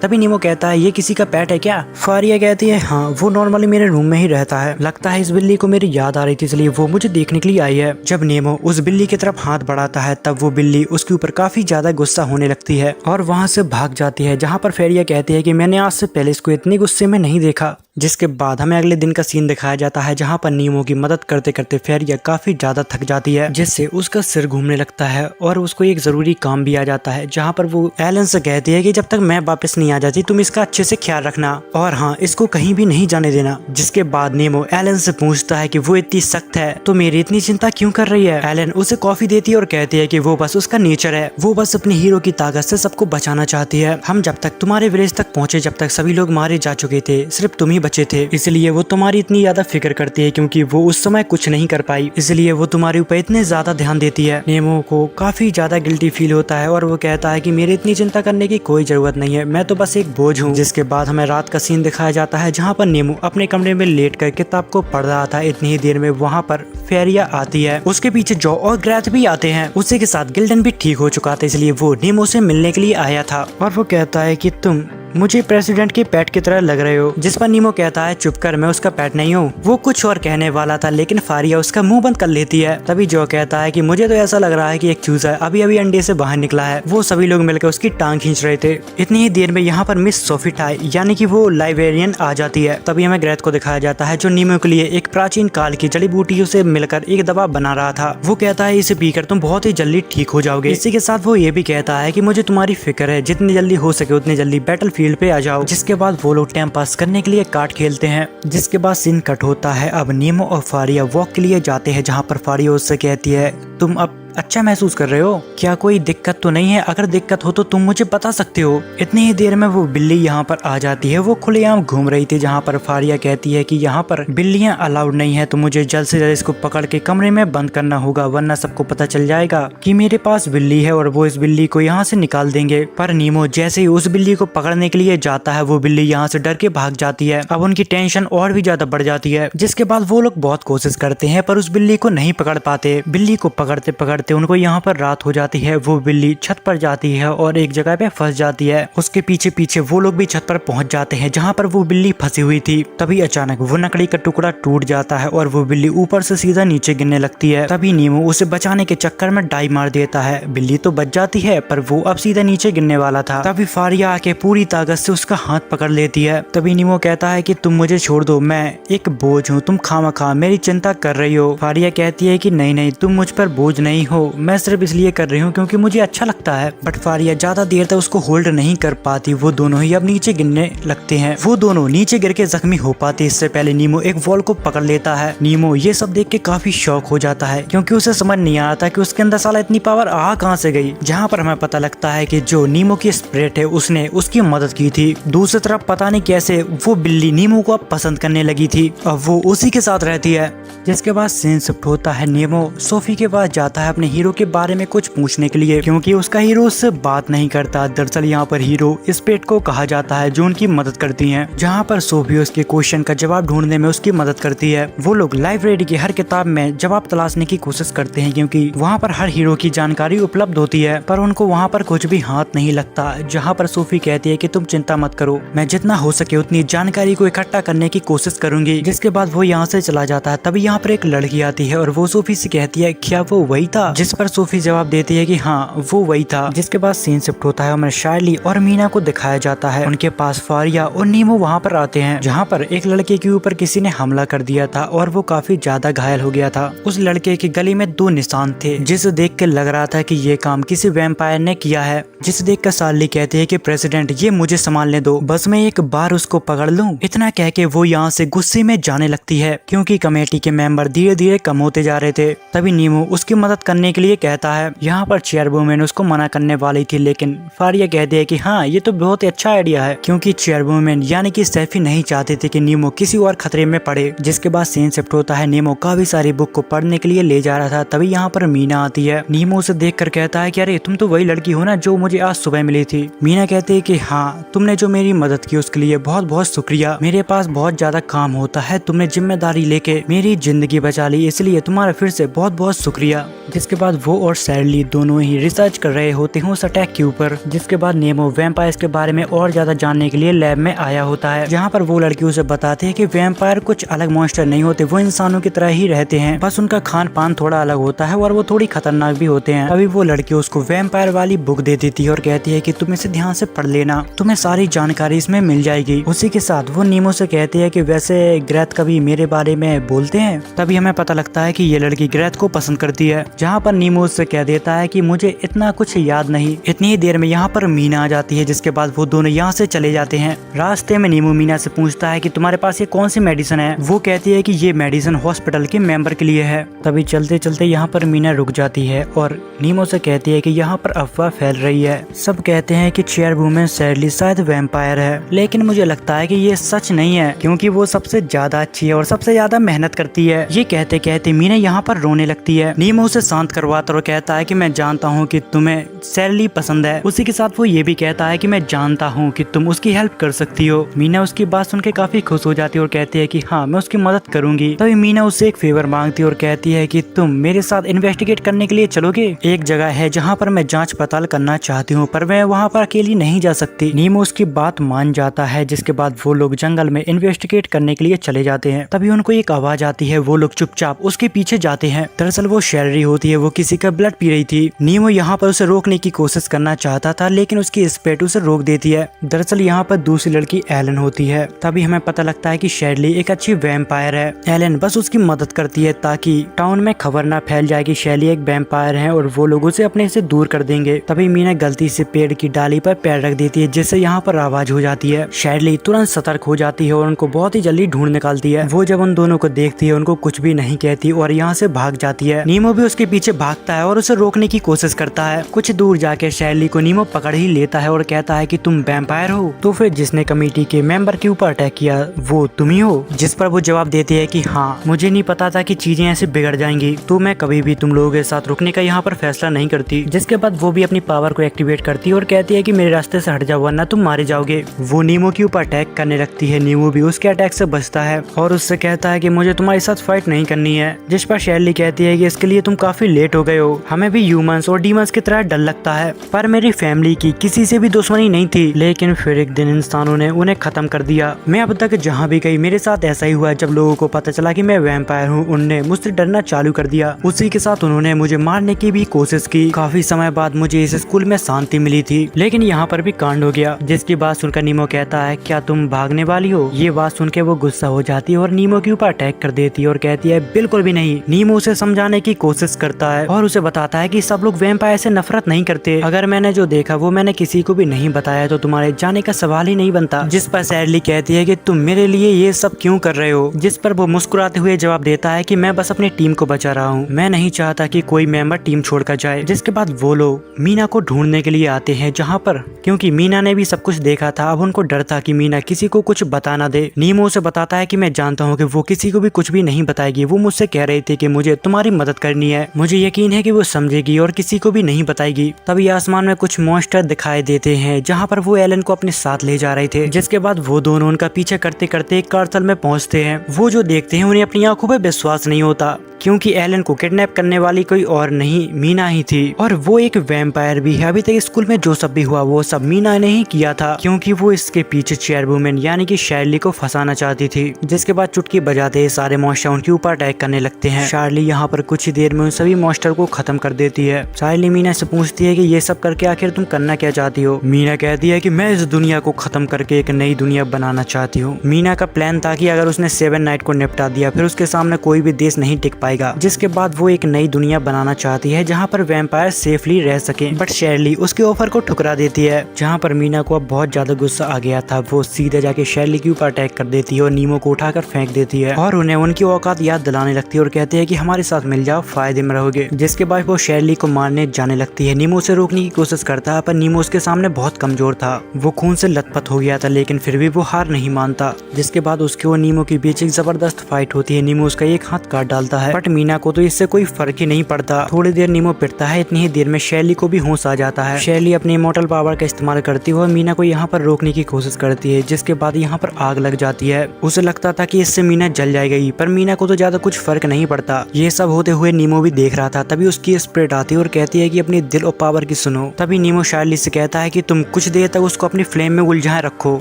तभी नीमो कहता है ये किसी का पेट है क्या। फारिया कहती है हाँ, वो नॉर्मली मेरे रूम में ही रहता है, लगता है इस बिल्ली को मेरी याद आ रही थी इसलिए वो मुझे देखने के लिए आई है। जब नीमो उस बिल्ली की तरफ हाथ बढ़ाता है तब वो बिल्ली उसके ऊपर काफी ज्यादा गुस्सा होने लगती है और वहाँ से भाग जाती है, जहाँ पर फेरिया कहती है कि मैंने आज से पहले इसको इतनी गुस्से में नहीं देखा। जिसके बाद हमें अगले दिन का सीन दिखाया जाता है, जहाँ पर नीमो की मदद करते करते फेरिया काफी ज्यादा थक जाती है, जिससे उसका सिर घूमने लगता है और उसको एक जरूरी काम भी आ जाता है, जहाँ पर वो एलन से कहती है कि जब तक मैं वापस नहीं आ जाती तुम इसका अच्छे से ख्याल रखना और हाँ इसको कहीं भी नहीं जाने देना। जिसके बाद नीमो एलन से पूछता है कि वो इतनी सख्त है तो मेरी इतनी चिंता क्यों कर रही है। एलन उसे कॉफी देती है और कहती है कि वो बस उसका नेचर है, वो बस अपने हीरो की ताकत से सबको बचाना चाहती है। हम जब तक तुम्हारे विलेज तक पहुंचे जब तक सभी लोग मारे जा चुके थे, सिर्फ तुम ही बचे थे, इसलिए वो तुम्हारी इतनी ज्यादा फिक्र करती है, क्योंकि वो उस समय कुछ नहीं कर पाई, इसलिए वो तुम्हारे ऊपर इतने ज्यादा ध्यान देती है। नीमो को काफी ज्यादा गिल्टी फील होता है और वो कहता है कि मेरी इतनी चिंता करने की कोई जरूरत नहीं है, मैं तो बस एक बोझ हूँ। जिसके बाद हमें रात का सीन दिखाया जाता है, जहाँ पर नीमो अपने कमरे में लेट कर किताब को पढ़ रहा था। इतनी ही देर में वहाँ पर फेरिया आती है, उसके पीछे जॉ और ग्रेथ भी आते हैं। उसी के साथ गिल्डन भी ठीक हो चुका था, इसलिए वो नीमो से मिलने के लिए आया था और वो कहता है कि तुम मुझे प्रेसिडेंट के पेट की तरह लग रहे हो। जिस पर नीमो कहता है चुप कर, मैं उसका पेट नहीं हूँ। वो कुछ और कहने वाला था लेकिन फारिया उसका मुंह बंद कर लेती है। तभी जो कहता है कि मुझे तो ऐसा लग रहा है कि एक चूजा अभी अभी अंडे से बाहर निकला है। वो सभी लोग मिलकर उसकी टांग खींच रहे थे। इतनी ही देर में यहाँ पर मिस सोफिटाई यानी कि वो लाइब्रेरियन आ जाती है। तभी हमें ग्रेथ को दिखाया जाता है जो नीमो के लिए एक प्राचीन काल की जड़ी बूटियों से मिलकर एक दवा बना रहा था। वो कहता है इसे पीकर तुम बहुत ही जल्दी ठीक हो जाओगे। इसी के साथ वो ये भी कहता है कि मुझे तुम्हारी फिक्र है, जितनी जल्दी हो सके उतनी जल्दी बैटल फील्ड पे आ जाओ। जिसके बाद वो लोग टाइम पास करने के लिए कार्ड खेलते हैं। जिसके बाद सीन कट होता है, अब नीमो और फारिया वॉक के लिए जाते हैं, जहाँ पर फारिया उससे कहती है तुम अब अच्छा महसूस कर रहे हो, क्या कोई दिक्कत तो नहीं है, अगर दिक्कत हो तो तुम मुझे बता सकते हो। इतनी ही देर में वो बिल्ली यहाँ पर आ जाती है। वो खुलेआम घूम रही थी, जहाँ पर फारिया कहती है कि यहाँ पर बिल्लियाँ अलाउड नहीं है, तो मुझे जल्द से जल्द इसको पकड़ के कमरे में बंद करना होगा, वरना सबको पता चल जाएगा कि मेरे पास बिल्ली है और वो इस बिल्ली को यहाँ से निकाल देंगे। पर नीमो जैसे ही उस बिल्ली को पकड़ने के लिए जाता है, वो बिल्ली यहाँ से डर के भाग जाती है। अब उनकी टेंशन और भी ज्यादा बढ़ जाती है। जिसके बाद वो लोग बहुत कोशिश करते हैं पर उस बिल्ली को नहीं पकड़ पाते। बिल्ली को पकड़ते पकड़ते उनको यहाँ पर रात हो जाती है। वो बिल्ली छत पर जाती है और एक जगह पे फंस जाती है। उसके पीछे पीछे वो लोग भी छत पर पहुंच जाते हैं, जहाँ पर वो बिल्ली फंसी हुई थी। तभी अचानक वो लकड़ी का टुकड़ा टूट जाता है और वो बिल्ली ऊपर से सीधा नीचे गिरने लगती है। तभी नीमो उसे बचाने के चक्कर में डाइव मार देता है। बिल्ली तो बच जाती है पर वो अब सीधा नीचे गिरने वाला था। तभी फारिया आके पूरी ताकत से उसका हाथ पकड़ लेती है। तभी नीमो कहता है कि तुम मुझे छोड़ दो, मैं एक बोझ हूँ, तुम खामखा मेरी चिंता कर रही हो। फारिया कहती है कि नहीं नहीं, तुम मुझ पर बोझ नहीं हो, मैं सिर्फ इसलिए कर रही हूँ क्योंकि मुझे अच्छा लगता है। बट फारिया ज्यादा देर तक उसको होल्ड नहीं कर पाती, वो दोनों ही अब नीचे गिरने लगते हैं। वो दोनों नीचे गिर के जख्मी हो पाते इससे पहले नीमो एक वॉल को पकड़ लेता है। नीमो ये सब देख के काफी शॉक हो जाता है क्योंकि उसे समझ नहीं आता कि उसके अंदर साला इतनी पावर आ कहाँ से गई। जहाँ पर हमें पता लगता है कि जो नीमो की स्पिरिट है उसने उसकी मदद की थी। दूसरी तरफ पता नहीं कैसे वो बिल्ली नीमो को अब पसंद करने लगी थी, अब वो उसी के साथ रहती है। जिसके बाद सीन शिफ्ट होता है, नीमो सोफी के पास जाता है अपने हीरो के बारे में कुछ पूछने के लिए क्योंकि उसका हीरो उससे बात नहीं करता। दरअसल यहाँ पर हीरो स्पिरिट को कहा जाता है जो उनकी मदद करती है। जहाँ पर सोफी उसके क्वेश्चन का जवाब ढूंढने में उसकी मदद करती है। वो लोग लाइब्रेरी की हर किताब में जवाब तलाशने की कोशिश करते हैं क्योंकि वहाँ पर हर हीरो की जानकारी उपलब्ध होती है, पर उनको वहाँ पर कुछ भी हाथ नहीं लगता। जहाँ पर सोफी कहती है कि तुम चिंता मत करो, मैं जितना हो सके उतनी जानकारी को इकट्ठा करने की कोशिश करूंगी। जिसके बाद वो यहाँ से चला जाता है। तभी यहाँ पर एक लड़की आती है और वो सोफी से कहती है क्या वो वही था, जिस पर सोफी जवाब देती है कि हाँ वो वही था। जिसके बाद सीन शिफ्ट होता है, हमें शार्ली और मीना को दिखाया जाता है। उनके पास फारिया और नीमो वहाँ पर आते हैं जहाँ पर एक लड़के के ऊपर किसी ने हमला कर दिया था और वो काफी ज्यादा घायल हो गया था। उस लड़के की गले में 2 निशान थे जिसे देख के लग रहा था कि ये काम किसी वैम्पायर ने किया है। जिसे देख कर शार्ली कहती है कि प्रेसिडेंट ये मुझे संभालने दो, बस मैं एक बार उसको पकड़ लूं। इतना कह के वो यहाँ से गुस्से में जाने लगती है क्योंकि कमेटी के मेंबर धीरे धीरे कम होते जा रहे थे। तभी नीमो उसकी मदद करने के लिए कहता है। यहाँ पर चेयरवुमैन उसको मना करने वाली थी लेकिन फारिया कहती है कि हाँ ये तो बहुत ही अच्छा आइडिया है क्योंकि चेयरवुमैन यानी कि सैफी नहीं चाहते थे कि नीमो किसी और खतरे में पड़े। जिसके बाद सीन शिफ्ट होता है, नीमो काफी सारी बुक को पढ़ने के लिए ले जा रहा था। तभी यहाँ पर मीना आती है। नीमो उसे देख कर कहता है कि अरे तुम तो वही लड़की हो ना जो मुझे आज सुबह मिली थी। मीना कहती है कि हाँ तुमने जो मेरी मदद की उसके लिए बहुत बहुत शुक्रिया, मेरे पास बहुत ज्यादा काम होता है, तुमने जिम्मेदारी लेके मेरी जिंदगी बचा ली, इसलिए तुम्हारा फिर से बहुत बहुत शुक्रिया। जिसके बाद वो और शार्ली दोनों ही रिसर्च कर रहे होते हैं उस अटैक के ऊपर। जिसके बाद नीमो वैम्पायर्स के बारे में और ज्यादा जानने के लिए लैब में आया होता है जहाँ पर वो लड़की उसे बताती है कि वैम्पायर कुछ अलग मॉन्स्टर नहीं होते, वो इंसानों की तरह ही रहते हैं, बस उनका खान पान थोड़ा अलग होता है और वो थोड़ी खतरनाक भी होते हैं। तभी वो लड़की उसको वैम्पायर वाली बुक दे देती है और कहती है कि तुम इसे ध्यान से पढ़ लेना, तुम्हें सारी जानकारी इसमें मिल जाएगी। उसी के साथ वो नीमो से कहती है कि वैसे ग्रेथ कभी मेरे बारे में बोलते हैं। तभी हमें पता लगता है कि ये लड़की ग्रेथ को पसंद करती है। जहाँ पर नीमो उससे कह देता है कि मुझे इतना कुछ याद नहीं। इतनी ही देर में यहाँ पर मीना आ जाती है। जिसके बाद वो दोनों यहाँ से चले जाते हैं। रास्ते में नीमो मीना से पूछता है कि तुम्हारे पास ये कौन सी मेडिसिन है। वो कहती है कि ये मेडिसिन हॉस्पिटल के मेंबर के लिए है। तभी चलते चलते यहाँ पर मीना रुक जाती है और नीमो से कहती है कि यहाँ पर अफवाह फैल रही है, सब कहते हैं कि चेयरवुमैन शार्ली शायद वैम्पायर है, लेकिन मुझे लगता है कि ये सच नहीं है क्योंकि वो सबसे ज्यादा अच्छी है और सबसे ज्यादा मेहनत करती है। ये कहते कहते मीना यहाँ पर रोने लगती है। नीमो उसे शांत करवाता और कहता है कि मैं जानता हूँ कि तुम्हें शार्ली पसंद है। उसी के साथ वो ये भी कहता है कि मैं जानता हूँ कि तुम उसकी हेल्प कर सकती हो। मीना उसकी बात सुन के काफी खुश हो जाती है और कहती है कि हाँ मैं उसकी मदद करूंगी। तभी मीना उससे एक फेवर मांगती है और कहती है कि तुम मेरे साथ इन्वेस्टिगेट करने के लिए चलोगे। एक जगह है जहाँ पर मैं जांच पड़ताल करना चाहती हूँ पर मैं वहाँ पर अकेली नहीं जा सकती। नीमो उसकी बात मान जाता है। जिसके बाद वो लोग जंगल में इन्वेस्टिगेट करने के लिए चले जाते हैं। तभी उनको एक आवाज आती है, वो लोग चुपचाप उसके पीछे जाते हैं। दरअसल वो शार्ली होती है, वो किसी का ब्लड पी रही थी। नीमो यहाँ पर उसे रोकने की कोशिश करना चाहता था लेकिन उसकी स्पिरिट उसे रोक देती है। दरअसल यहाँ पर दूसरी लड़की एलन होती है। तभी हमें पता लगता है कि शार्ली एक अच्छी वैम्पायर है। एलन बस उसकी मदद करती है ताकि टाउन में खबर ना फैल जाए कि शार्ली एक वैम्पायर है और वो लोग उसे अपने से दूर कर देंगे। तभी मीना गलती से पेड़ की डाली पर पैर रख देती है जिससे यहाँ पर आवाज हो जाती है। शार्ली तुरंत सतर्क हो जाती है और उनको बहुत ही जल्दी ढूंढ निकालती है। वो जब उन दोनों को देखती है उनको कुछ भी नहीं कहती और यहाँ से भाग जाती है। नीमो भी उसके पीछे भागता है और उसे रोकने की कोशिश करता है। कुछ दूर जाके शार्ली को नीमो पकड़ ही लेता है और कहता है कि तुम वैम्पायर हो, तो फिर जिसने कमेटी के मेंबर के ऊपर अटैक किया वो तुम ही हो। जिस पर वो जवाब देती है कि हाँ मुझे नहीं पता था कि चीजें ऐसे बिगड़ जाएंगी, तो मैं कभी भी तुम लोगों के साथ रुकने का यहाँ पर फैसला नहीं करती। जिसके बाद वो भी अपनी पावर को एक्टिवेट करती है और कहती है कि मेरे रास्ते से हट जाओ वरना तुम मारे जाओगे। वो नीमो के ऊपर अटैक करने लगती है। नीमो भी उसके अटैक से बचता है और उससे कहता है कि मुझे तुम्हारे साथ फाइट नहीं करनी है। जिस पर शार्ली कहती है कि इसके लिए तुम काफी लेट हो गए हो, हमें भी ह्यूमंस और डीमंस की तरह डर लगता है, पर मेरी फैमिली की किसी से भी दुश्मनी नहीं थी, लेकिन फिर एक दिन इंसानों ने उन्हें खत्म कर दिया। मैं अब तक जहाँ भी गई मेरे साथ ऐसा ही हुआ। जब लोगों को पता चला कि मैं वैम्पायर हूँ उनने मुझसे डरना चालू कर दिया। उसी के साथ उन्होंने मुझे मारने की भी कोशिश की। काफी समय बाद मुझे इस स्कूल में शांति मिली थी, लेकिन यहाँ पर भी कांड हो गया। जिसकी बात सुनकर नीमो कहता है क्या तुम भागने वाली हो। ये बात सुन के वो गुस्सा हो जाती है और नीमो के ऊपर अटैक कर देती है और कहती है बिल्कुल भी नहीं। नीमो उसे समझाने की कोशिश करता होता है और उसे बताता है कि सब लोग वैम्पायर से नफरत नहीं करते। अगर मैंने जो देखा वो मैंने किसी को भी नहीं बताया तो तुम्हारे जाने का सवाल ही नहीं बनता। जिस पर सैडली कहती है कि तुम मेरे लिए ये सब क्यों कर रहे हो, जिस पर वो मुस्कुराते हुए जवाब देता है कि मैं बस अपनी टीम को बचा रहा हूँ, मैं नहीं चाहता कि कोई मेंबर टीम छोड़कर जाए। जिसके बाद वो लोग मीना को ढूंढने के लिए आते हैं, जहाँ पर क्योंकि मीना ने भी सब कुछ देखा था, अब उनको डर था कि मीना किसी को कुछ बता ना दे। नीमो उसे बताता है कि मैं जानता हूँ कि वो किसी को भी कुछ भी नहीं बताएगी, वो मुझसे कह रही थी कि मुझे तुम्हारी मदद करनी है, मुझे यकीन है कि वो समझेगी और किसी को भी नहीं बताएगी। तभी आसमान में कुछ मॉन्स्टर दिखाई देते हैं, जहाँ पर वो एलन को अपने साथ ले जा रहे थे। जिसके बाद वो दोनों उनका पीछे करते करते एक कारतल में पहुँचते हैं। वो जो देखते हैं उन्हें अपनी आंखों पर विश्वास नहीं होता, क्योंकि एलन को किडनैप करने वाली कोई और नहीं मीना ही थी और वो एक वैम्पायर भी है। अभी तक स्कूल में जो सब भी हुआ वो सब मीना ने ही किया था, क्योंकि वो इसके पीछे चेयरवुमन यानी कि शार्ली को फंसाना चाहती थी। जिसके बाद चुटकी बजाते सारे मॉन्स्टर उनके ऊपर अटैक करने लगते हैं। शार्ली यहाँ पर कुछ ही देर में उन सभी मॉन्स्टर को खत्म कर देती है। शार्ली मीना से पूछती है कि ये सब करके आखिर तुम करना क्या चाहती हो। मीना कहती है कि मैं इस दुनिया को खत्म करके एक नई दुनिया बनाना चाहती हूँ। मीना का प्लान था कि अगर उसने 7 नाइट को निपटा दिया फिर उसके सामने कोई भी देश नहीं टिक पाएगा। जिसके बाद वो एक नई दुनिया बनाना चाहती है जहाँ पर वैम्पायर सेफली रह सके, बट शार्ली उसके ऑफर को ठुकरा देती है। जहाँ पर मीना को अब बहुत ज्यादा गुस्सा आ गया था, वो सीधे जाके शार्ली के ऊपर अटैक कर देती है और नीमो को उठाकर फेंक देती है और उन्हें उनकी औकात याद दिलाने लगती है और कहती है कि हमारे साथ मिल जाओ, फायदे में रहोगे। जिसके बाद वो शार्ली को मारने जाने लगती है। नीमो उसे रोकने की कोशिश करता है, पर नीमो उसके सामने बहुत कमजोर था, वो खून से लथपथ हो गया था, लेकिन फिर भी वो हार नहीं मानता। जिसके बाद उसके और नीमो के बीच एक जबरदस्त फाइट होती है। नीमो उसका एक हाथ काट डालता है, बट मीना को तो इससे कोई फर्क ही नहीं पड़ता। थोड़ी देर नीमो पिटता है, इतनी ही देर में शैली को भी होश आ जाता है। शैली अपनी इमॉर्टल पावर का इस्तेमाल करती हुई मीना को यहाँ पर रोकने की कोशिश करती है। जिसके बाद यहाँ पर आग लग जाती है। उसे लगता था कि इससे मीना जल जाएगी, पर मीना को तो ज्यादा कुछ फर्क नहीं पड़ता। ये सब होते हुए नीमो भी देख रहा था। तभी उसकी स्पिरिट आती है और कहती है कि अपनी दिल और पावर की सुनो। तभी नीमो शार्ली से कहता है कि तुम कुछ देर तक उसको अपनी फ्लेम में उलझाए रखो।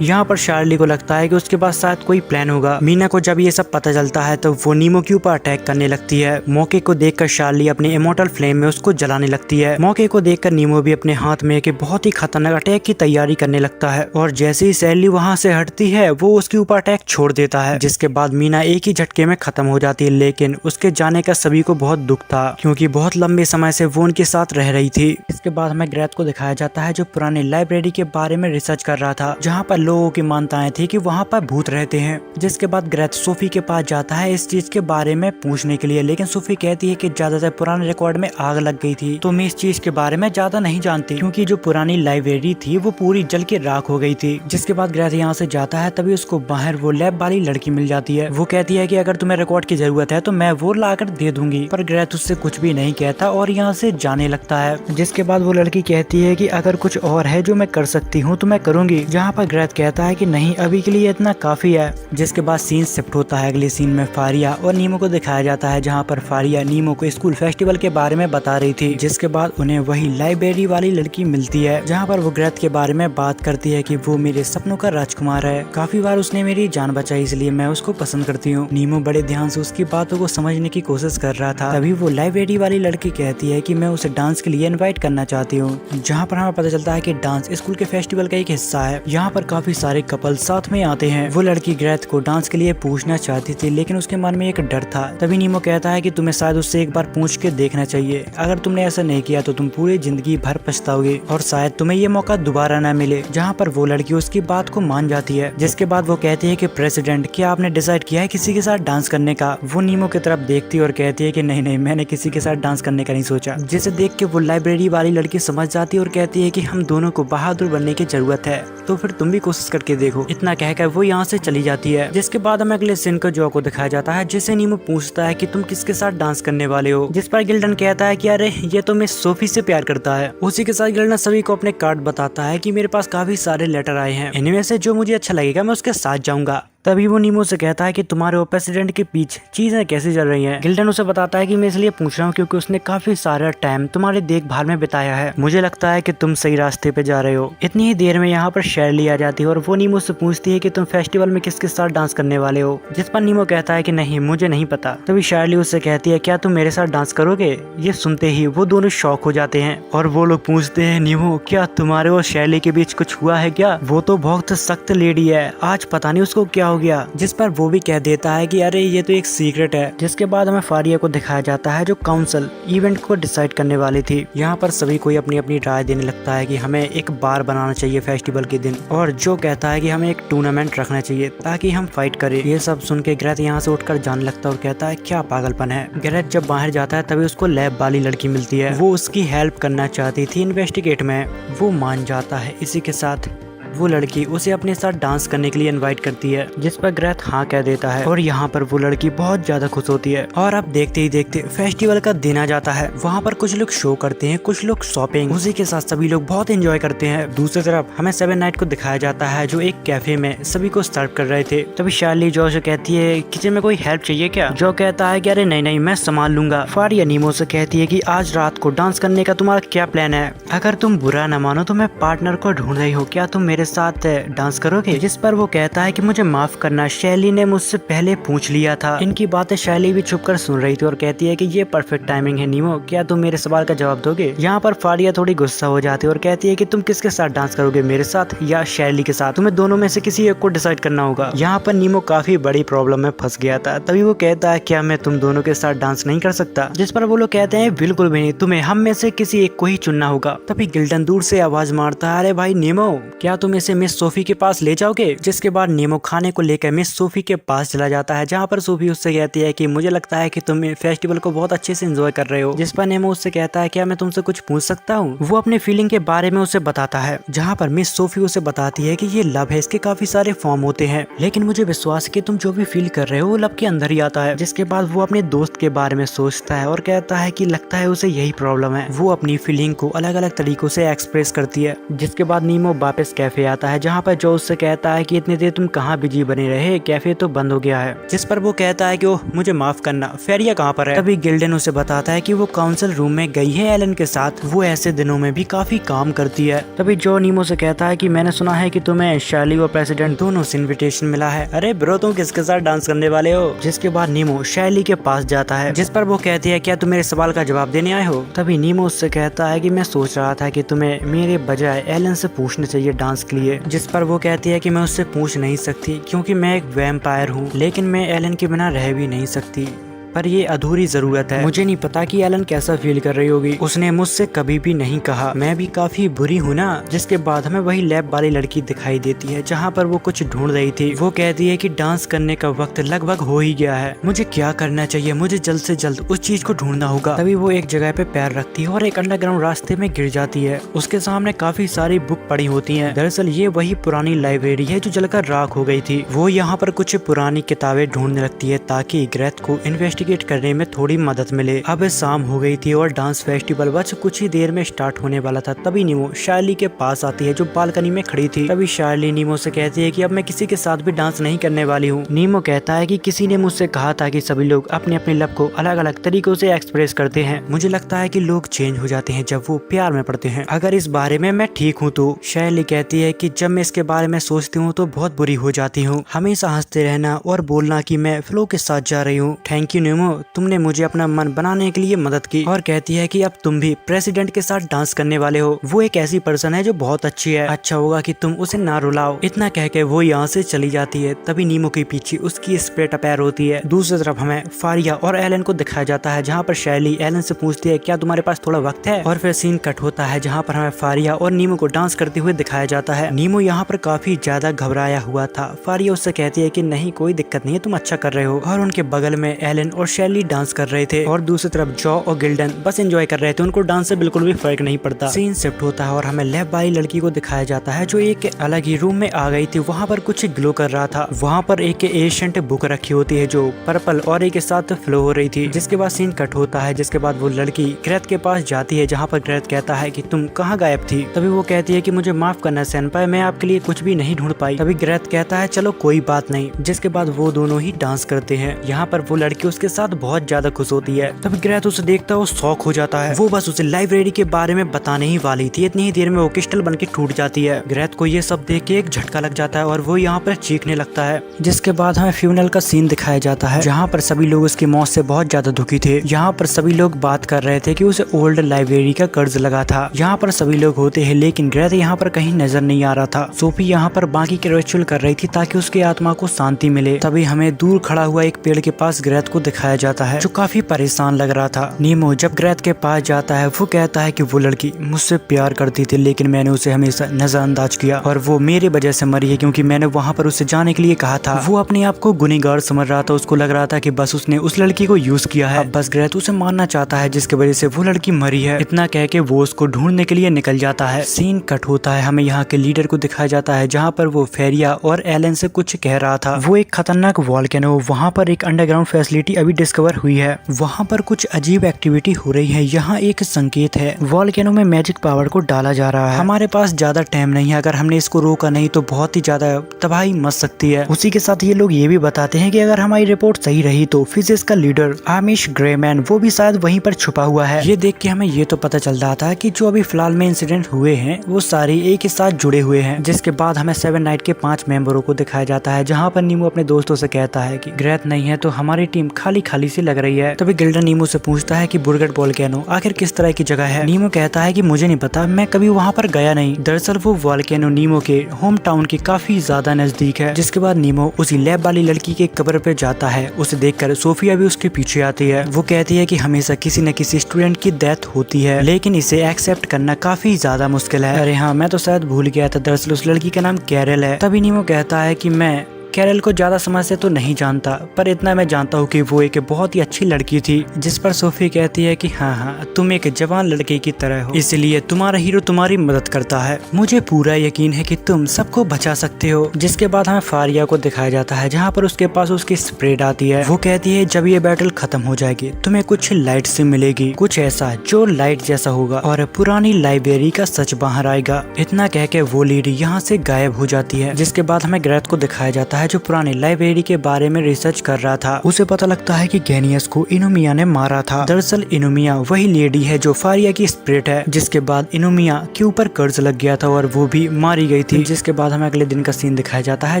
यहाँ पर शार्ली को लगता है कि उसके पास शायद कोई प्लान होगा। मीना को जब ये सब पता चलता है तो वो नीमो के ऊपर अटैक करने लगती है। मौके को देखकर शार्ली अपने इमॉर्टल फ्लेम में उसको जलाने लगती है। मौके को देखकर नीमो भी अपने हाथ में एक बहुत ही खतरनाक अटैक की तैयारी करने लगता है और जैसे ही शार्ली वहाँ से हटती है वो उसके ऊपर अटैक छोड़ देता है। जिसके बाद मीना एक ही झटके में खत्म हो जाती है, लेकिन उसके जाने का सभी को बहुत दुख था, क्योंकि बहुत लंबे समय से वो उनके साथ रह रही थी। इसके बाद हमें ग्रेथ को दिखाया जाता है, जो पुरानी लाइब्रेरी के बारे में रिसर्च कर रहा था, जहाँ पर लोगों की मान्यताएं थी कि वहाँ पर भूत रहते हैं। जिसके बाद ग्रेथ सोफी के पास जाता है इस चीज के बारे में पूछने के लिए, लेकिन सोफी कहती है कि ज्यादातर पुराने रिकॉर्ड में आग लग गई थी, तो मैं इस चीज के बारे में ज्यादा नहीं जानती, क्योंकि जो पुरानी लाइब्रेरी थी वो पूरी जल के राख हो गई थी। जिसके बाद ग्रेथ यहाँ से जाता है, तभी उसको बाहर वो लैब वाली लड़की मिल जाती है। वो कहती है कि अगर तुम्हें रिकॉर्ड की जरूरत है तो मैं वो लाकर दे दूंगी, पर ग्रेथ उससे कुछ भी नहीं कहता और यहाँ से जाने लगता है। जिसके बाद वो लड़की कहती है कि अगर कुछ और है जो मैं कर सकती हूँ तो मैं करूंगी, जहाँ पर ग्रेथ कहता है कि नहीं, अभी के लिए इतना काफी है। जिसके बाद सीन शिफ्ट होता है अगले सीन में फारिया और नीमो को दिखाया जाता है, जहाँ पर फारिया नीमो को स्कूल फेस्टिवल के बारे में बता रही थी। जिसके बाद उन्हें वही लाइब्रेरी वाली लड़की मिलती है, जहाँ पर वो ग्रेथ के बारे में बात करती है कि वो मेरे सपनों का राजकुमार है, काफी बार उसने मेरी जान बचाई, इसलिए मैं उसको पसंद करती हूँ। नीमो बड़े ध्यान से उसकी बातों को समझने की कोशिश कर रहा था। तभी वो लाइब्रेरी वाली लड़की कहती है कि मैं उसे डांस के लिए इनवाइट करना चाहती हूँ, जहाँ पर हमें पता चलता है कि डांस स्कूल के फेस्टिवल का एक हिस्सा है। यहाँ पर काफी सारे कपल साथ में आते हैं। वो लड़की ग्रेथ को डांस के लिए पूछना चाहती थी, लेकिन उसके मन में एक डर था। तभी नीमो कहता है कि तुम्हें शायद उससे एक बार पूछ के देखना चाहिए, अगर तुमने ऐसा नहीं किया तो तुम पूरी जिंदगी भर पछताओगे और शायद तुम्हें ये मौका दोबारा न मिले। जहाँ पर वो लड़की उसकी बात को मान जाती है। जिसके बाद वो कहती है कि प्रेसिडेंट, क्या आपने डिसाइड किया है किसी के साथ डांस करने का? वो नीमो की तरफ देखती है और कहती है कि नहीं नहीं, मैंने किसी के साथ डांस करने का नहीं सोचा। जिसे देख के वो लाइब्रेरी वाली लड़की समझ जाती है और कहती है कि हम दोनों को बहादुर बनने की जरूरत है, तो फिर तुम भी कोशिश करके देखो। इतना कहकर वो यहाँ से चली जाती है। जिसके बाद हमें अगले सीन को जो को दिखाया जाता है, जिसे नीमो पूछता है कि तुम किसके साथ डांस करने वाले हो, जिस पर गिल्डन कहता है कि अरे ये तो मिस सोफी से प्यार करता है। उसी के साथ गिल्डन सभी को अपने कार्ड बताता है कि मेरे पास काफी सारे लेटर आए हैं, इनमें से जो मुझे अच्छा लगेगा मैं उसके साथ जाऊंगा। तभी वो नीमो से कहता है कि तुम्हारे और प्रेसिडेंट के पीछे चीजें कैसे चल रही हैं। गिल्डन उसे बताता है कि मैं इसलिए पूछ रहा हूँ क्योंकि उसने काफी सारा टाइम तुम्हारी देखभाल में बिताया है, मुझे लगता है कि तुम सही रास्ते पे जा रहे हो। इतनी ही देर में यहाँ पर शार्ली आ जाती है और वो नीमो से पूछती है कि तुम फेस्टिवल में किसके साथ डांस करने वाले हो, जिस पर नीमो कहता है कि नहीं, मुझे नहीं पता। तभी शार्ली उससे कहती है क्या तुम मेरे साथ डांस करोगे? ये सुनते ही वो दोनों शॉक हो जाते हैं और वो लोग पूछते हैं नीमो, क्या तुम्हारे और शार्ली के बीच कुछ हुआ है क्या? वो तो बहुत सख्त लेडी है, आज पता नहीं उसको क्या हो गया, जिस पर वो भी कह देता है कि अरे ये तो एक सीक्रेट है। जिसके बाद हमें फारिया को दिखाया जाता है जो काउंसिल इवेंट को डिसाइड करने वाली थी। यहाँ पर सभी कोई अपनी अपनी राय देने लगता है कि हमें एक बार बनाना चाहिए फेस्टिवल के दिन, और जो कहता है कि हमें एक टूर्नामेंट रखना चाहिए ताकि हम फाइट करें। ये सब सुन के ग्रेथ यहाँ से उठकर जाने लगता है और कहता है क्या पागलपन है। ग्रेथ जब बाहर जाता है तभी उसको लैब वाली लड़की मिलती है, वो उसकी हेल्प करना चाहती थी इन्वेस्टिगेट में। वो मान जाता है। इसी के साथ वो लड़की उसे अपने साथ डांस करने के लिए इनवाइट करती है, जिस पर ग्रेथ हाँ कह देता है और यहाँ पर वो लड़की बहुत ज्यादा खुश होती है। और अब देखते ही देखते फेस्टिवल का दिन आ जाता है। वहाँ पर कुछ लोग शो करते हैं, कुछ लोग शॉपिंग, उसी के साथ सभी लोग बहुत एंजॉय करते हैं। दूसरी तरफ हमें 7 नाइट को दिखाया जाता है जो एक कैफे में सभी को सर्व कर रहे थे। तभी शार्ली जो से कहती है किचन में कोई हेल्प चाहिए क्या। जो कहता है कि अरे नहीं नहीं मैं संभाल लूंगा। फारिया नीमो से कहती है कि आज रात को डांस करने का तुम्हारा क्या प्लान है। अगर तुम बुरा न मानो तो मैं पार्टनर को ढूंढ रही हूँ, क्या तुम मेरे साथ डांस करोगे। जिस पर वो कहता है कि मुझे माफ करना, शैली ने मुझसे पहले पूछ लिया था। इनकी बातें शैली भी छुपकर सुन रही थी और कहती है कि ये परफेक्ट टाइमिंग है नीमो, क्या तुम मेरे सवाल का जवाब दोगे। यहाँ पर फारिया थोड़ी गुस्सा हो जाती है और कहती है कि तुम किसके साथ डांस करोगे, मेरे साथ या शैली के साथ। तुम्हें दोनों में से किसी एक को डिसाइड करना होगा। यहाँ पर नीमो काफी बड़ी प्रॉब्लम में फंस गया था। तभी वो कहता है क्या मैं तुम दोनों के साथ डांस नहीं कर सकता। जिस पर वो लोग कहते हैं बिल्कुल भी नहीं, तुम्हें हम में से किसी एक को ही चुनना होगा। तभी गिल्डन दूर से आवाज मारता है अरे भाई नीमो, क्या तुम इसे मिस सोफी के पास ले जाओगे। जिसके बाद नीमो खाने को लेकर मिस सोफी के पास चला जाता है, जहाँ पर सोफी उससे कहती है कि मुझे लगता है कि तुम फेस्टिवल को बहुत अच्छे से एंजॉय कर रहे हो। जिस पर नीमो उससे कहता है क्या मैं तुमसे कुछ पूछ सकता हूँ। वो अपने फीलिंग के बारे में उसे बताता है, जहाँ पर मिस सोफी उसे बताती है कि ये लव है, इसके काफी सारे फॉर्म होते हैं, लेकिन मुझे विश्वास है कि तुम जो भी फील कर रहे हो वो लव के अंदर ही आता है। जिसके बाद वो अपने दोस्त के बारे में सोचता है और कहता है कि लगता है उसे यही प्रॉब्लम है। वो अपनी फीलिंग को अलग अलग तरीकों से एक्सप्रेस करती है। जिसके बाद नीमो वापस कैफे आता है, जहाँ पर जो उससे कहता है कि इतनी देर तुम कहाँ बिजी बने रहे, कैफे तो बंद हो गया है। जिस पर वो कहता है कि ओह मुझे माफ करना, फेरिया कहाँ पर है। तभी गिल्डन उसे बताता है कि वो काउंसिल रूम में गई है एलन के साथ, वो ऐसे दिनों में भी काफी काम करती है। तभी जो नीमो से कहता है कि मैंने सुना है कि तुम्हें शार्ली और प्रेसिडेंट दोनों से इन्विटेशन मिला है। अरे ब्रो तुम किसके साथ डांस करने वाले हो। जिसके बाद नीमो शार्ली के पास जाता है, जिस पर वो कहती है क्या तुम मेरे सवाल का जवाब देने आए हो। तभी नीमो उससे कहता है कि मैं सोच रहा था कि तुम्हें मेरे बजाय एलन से पूछना चाहिए डांस के लिए। जिस पर वो कहती है कि मैं उससे पूछ नहीं सकती क्योंकि मैं एक वैम्पायर हूँ, लेकिन मैं एलन के बिना रह भी नहीं सकती, पर ये अधूरी जरूरत है। मुझे नहीं पता कि एलन कैसा फील कर रही होगी, उसने मुझसे कभी भी नहीं कहा मैं भी काफी बुरी हूँ ना। जिसके बाद हमें वही लैब वाली लड़की दिखाई देती है, जहाँ पर वो कुछ ढूंढ रही थी। वो कहती है कि डांस करने का वक्त लगभग हो ही गया है, मुझे क्या करना चाहिए, मुझे जल्द से जल्द उस चीज को ढूंढना होगा। तभी वो एक जगह पे पैर रखती है और एक अंडरग्राउंड रास्ते में गिर जाती है। उसके सामने काफी सारी बुक पड़ी होती है। दरअसल ये वही पुरानी लाइब्रेरी है जो जलकर राख हो गई थी। वो यहाँ पर कुछ पुरानी किताबें ढूंढने लगती है ताकि ग्रेथ को इन्वेस्टिगेट करने में थोड़ी मदद मिले। अब शाम हो गई थी और डांस फेस्टिवल बस कुछ ही देर में स्टार्ट होने वाला था। तभी नीमो शार्ली के पास आती है जो बालकनी में खड़ी थी। तभी शार्ली नीमो से कहती है कि अब मैं किसी के साथ भी डांस नहीं करने वाली हूँ। नीमो कहता है कि किसी ने मुझसे कहा था कि सभी लोग अपने अपने लव को अलग अलग तरीकों से एक्सप्रेस करते हैं। मुझे लगता है कि लोग चेंज हो जाते हैं जब वो प्यार में पड़ते हैं। अगर इस बारे में मैं ठीक हूँ तो। शार्ली कहती है कि जब मैं इसके बारे में सोचती हूँ तो बहुत बुरी हो जाती हूँ। हमेशा हंसते रहना और बोलना कि मैं फ्लो के साथ जा रही हूँ। थैंक यू नीमो, तुमने मुझे अपना मन बनाने के लिए मदद की। और कहती है कि अब तुम भी प्रेसिडेंट के साथ डांस करने वाले हो। वो एक ऐसी पर्सन है जो बहुत अच्छी है, अच्छा होगा कि तुम उसे ना रुलाओ। इतना कह के वो यहाँ से चली जाती है। तभी नीमो के पीछे उसकी स्प्लिट अफेयर होती है। दूसरी तरफ हमें फारिया और एलन को दिखाया जाता है, जहाँ पर शैली एलन से पूछती है क्या तुम्हारे पास थोड़ा वक्त है। और फिर सीन कट होता है जहाँ पर हमें फारिया और नीमो को डांस करते हुए दिखाया जाता है। नीमो यहाँ पर काफी ज्यादा घबराया हुआ था। फारिया उससे कहती है कि नहीं कोई दिक्कत नहीं है, तुम अच्छा कर रहे हो। और उनके बगल में एलन और शैली डांस कर रहे थे और दूसरी तरफ जॉ और गिल्डन बस एंजॉय कर रहे थे, उनको डांस से बिल्कुल भी फर्क नहीं पड़ता। सीन शिफ्ट होता है और हमें लैब वाली लड़की को दिखाया जाता है जो एक अलग ही रूम में आ गई थी। वहाँ पर कुछ ग्लो कर रहा था। वहाँ पर एक एशियंट बुक रखी होती है जो पर्पल और एक साथ फ्लो हो रही थी। जिसके बाद सीन कट होता है। जिसके बाद वो लड़की ग्रेथ के पास जाती है, जहाँ पर ग्रेथ कहता है कि तुम कहाँ गायब थी। तभी वो कहती है कि मुझे माफ करना सेनपाई, मैं आपके लिए कुछ भी नहीं ढूंढ पाई। तभी ग्रेथ कहता है चलो कोई बात नहीं। जिसके बाद वो दोनों ही डांस करते हैं। यहाँ पर वो लड़की उसके साथ बहुत ज्यादा खुश होती है। तब ग्रेथ उसे देखता है वो शॉक हो जाता है। वो बस उसे लाइब्रेरी के बारे में बताने ही वाली थी, इतनी ही देर में वो क्रिस्टल बन के टूट जाती है। ग्रेथ को ये सब देख के एक झटका लग जाता है और वो यहाँ पर चीखने लगता है। जिसके बाद हमें फ्यूनरल का सीन दिखाया जाता है जहाँ पर सभी लोग उसकी मौत से बहुत ज्यादा दुखी थे। यहाँ पर सभी लोग बात कर रहे थे कि उसे ओल्ड लाइब्रेरी का कर्ज लगा था। यहाँ पर सभी लोग होते हैं लेकिन ग्रेथ यहाँ पर कहीं नजर नहीं आ रहा था। सोफी यहाँ पर बाकी के रिचुअल कर रही थी ताकि उसकी आत्मा को शांति मिले। तभी हमें दूर खड़ा हुआ एक पेड़ के पास ग्रेथ को दिखाया जाता है जो काफी परेशान लग रहा था। नीमो जब ग्रेथ के पास जाता है वो कहता है कि वो लड़की मुझसे प्यार करती थी लेकिन मैंने उसे हमेशा नजरअंदाज किया और वो मेरी वजह से मरी है क्योंकि मैंने वहाँ पर उसे जाने के लिए कहा था। वो अपने आप को गुनहगार समझ रहा था। उसको लग रहा था कि बस उसने उस लड़की को यूज किया है। अब बस ग्रेथ उसे मारना चाहता है जिसकी वजह से वो लड़की मरी है। इतना कह के वो उसको ढूंढने के लिए निकल जाता है। सीन कट होता है, हमें यहाँ के लीडर को दिखाया जाता है जहाँ पर वो फेरिया और एलन से कुछ कह रहा था। वो एक खतरनाक वॉल्केनो, वहाँ पर एक अंडरग्राउंड फैसिलिटी अभी डिस्कवर हुई है। वहाँ पर कुछ अजीब एक्टिविटी हो रही है। यहाँ एक संकेत है, वॉल्केनो में मैजिक पावर को डाला जा रहा है। हमारे पास ज्यादा टाइम नहीं है, अगर हमने इसको रोका नहीं तो बहुत ही ज्यादा तबाही मच सकती है। उसी के साथ ये लोग ये भी बताते हैं कि अगर हमारी रिपोर्ट सही रही तो फिजिक्स का लीडर आमिश ग्रेमैन वो भी शायद वहीं पर छुपा हुआ है। ये देख के हमें ये तो पता चल रहा था कि जो अभी फिलहाल में इंसिडेंट हुए हैं वो सारे एक ही साथ जुड़े हुए हैं। जिसके बाद हमें 7 नाइट के 5 मेंबरों को दिखाया जाता है जहाँ पर नीमो अपने दोस्तों से कहता है कि ग्रेथ नहीं है तो हमारी टीम खाली खाली सी लग रही है। तभी गिल्डन नीमो से पूछता है कि बुर्गट वोल्केनो आखिर किस तरह की जगह है। नीमो कहता है कि मुझे नहीं पता, मैं कभी वहाँ पर गया नहीं। दरअसल वो वोल्केनो नीमो के होम टाउन के काफी ज्यादा नजदीक है। जिसके बाद नीमो उसी लैब वाली लड़की के कब्र पे जाता है। उसे देखकर सोफिया भी उसके पीछे आती है। वो कहती है कि हमेशा किसी न किसी स्टूडेंट की डेथ होती है लेकिन इसे एक्सेप्ट करना काफी ज्यादा मुश्किल है। अरे हाँ, मैं तो शायद भूल गया था, दरअसल उस लड़की का नाम कैरल है। तभी नीमो कहता है कि मैं कैरल को ज्यादा समय से तो नहीं जानता पर इतना मैं जानता हूँ कि वो एक बहुत ही अच्छी लड़की थी। जिस पर सोफी कहती है कि हाँ, तुम एक जवान लड़के की तरह हो, इसलिए तुम्हारा हीरो तुम्हारी मदद करता है। मुझे पूरा यकीन है कि तुम सबको बचा सकते हो। जिसके बाद हमें फारिया को दिखाया जाता है जहाँ पर उसके पास उसकी स्प्रेड आती है। वो कहती है जब ये बैटल खत्म हो जाएगी तुम्हें कुछ लाइट से मिलेगी, कुछ ऐसा जो लाइट जैसा होगा और पुरानी लाइब्रेरी का सच बाहर आएगा। इतना कह के वो लेडी यहाँ से गायब हो जाती है। जिसके बाद हमें ग्रेथ को दिखाया जाता है जो पुरानी लाइब्रेरी के बारे में रिसर्च कर रहा था। उसे पता लगता है कि गेनियस को इनुमिया ने मारा था। दरअसल इनुमिया वही लेडी है जो फारिया की स्पिरिट है। जिसके बाद इनुमिया के ऊपर कर्ज लग गया था और वो भी मारी गई थी। जिसके बाद हमें अगले दिन का सीन दिखाया जाता है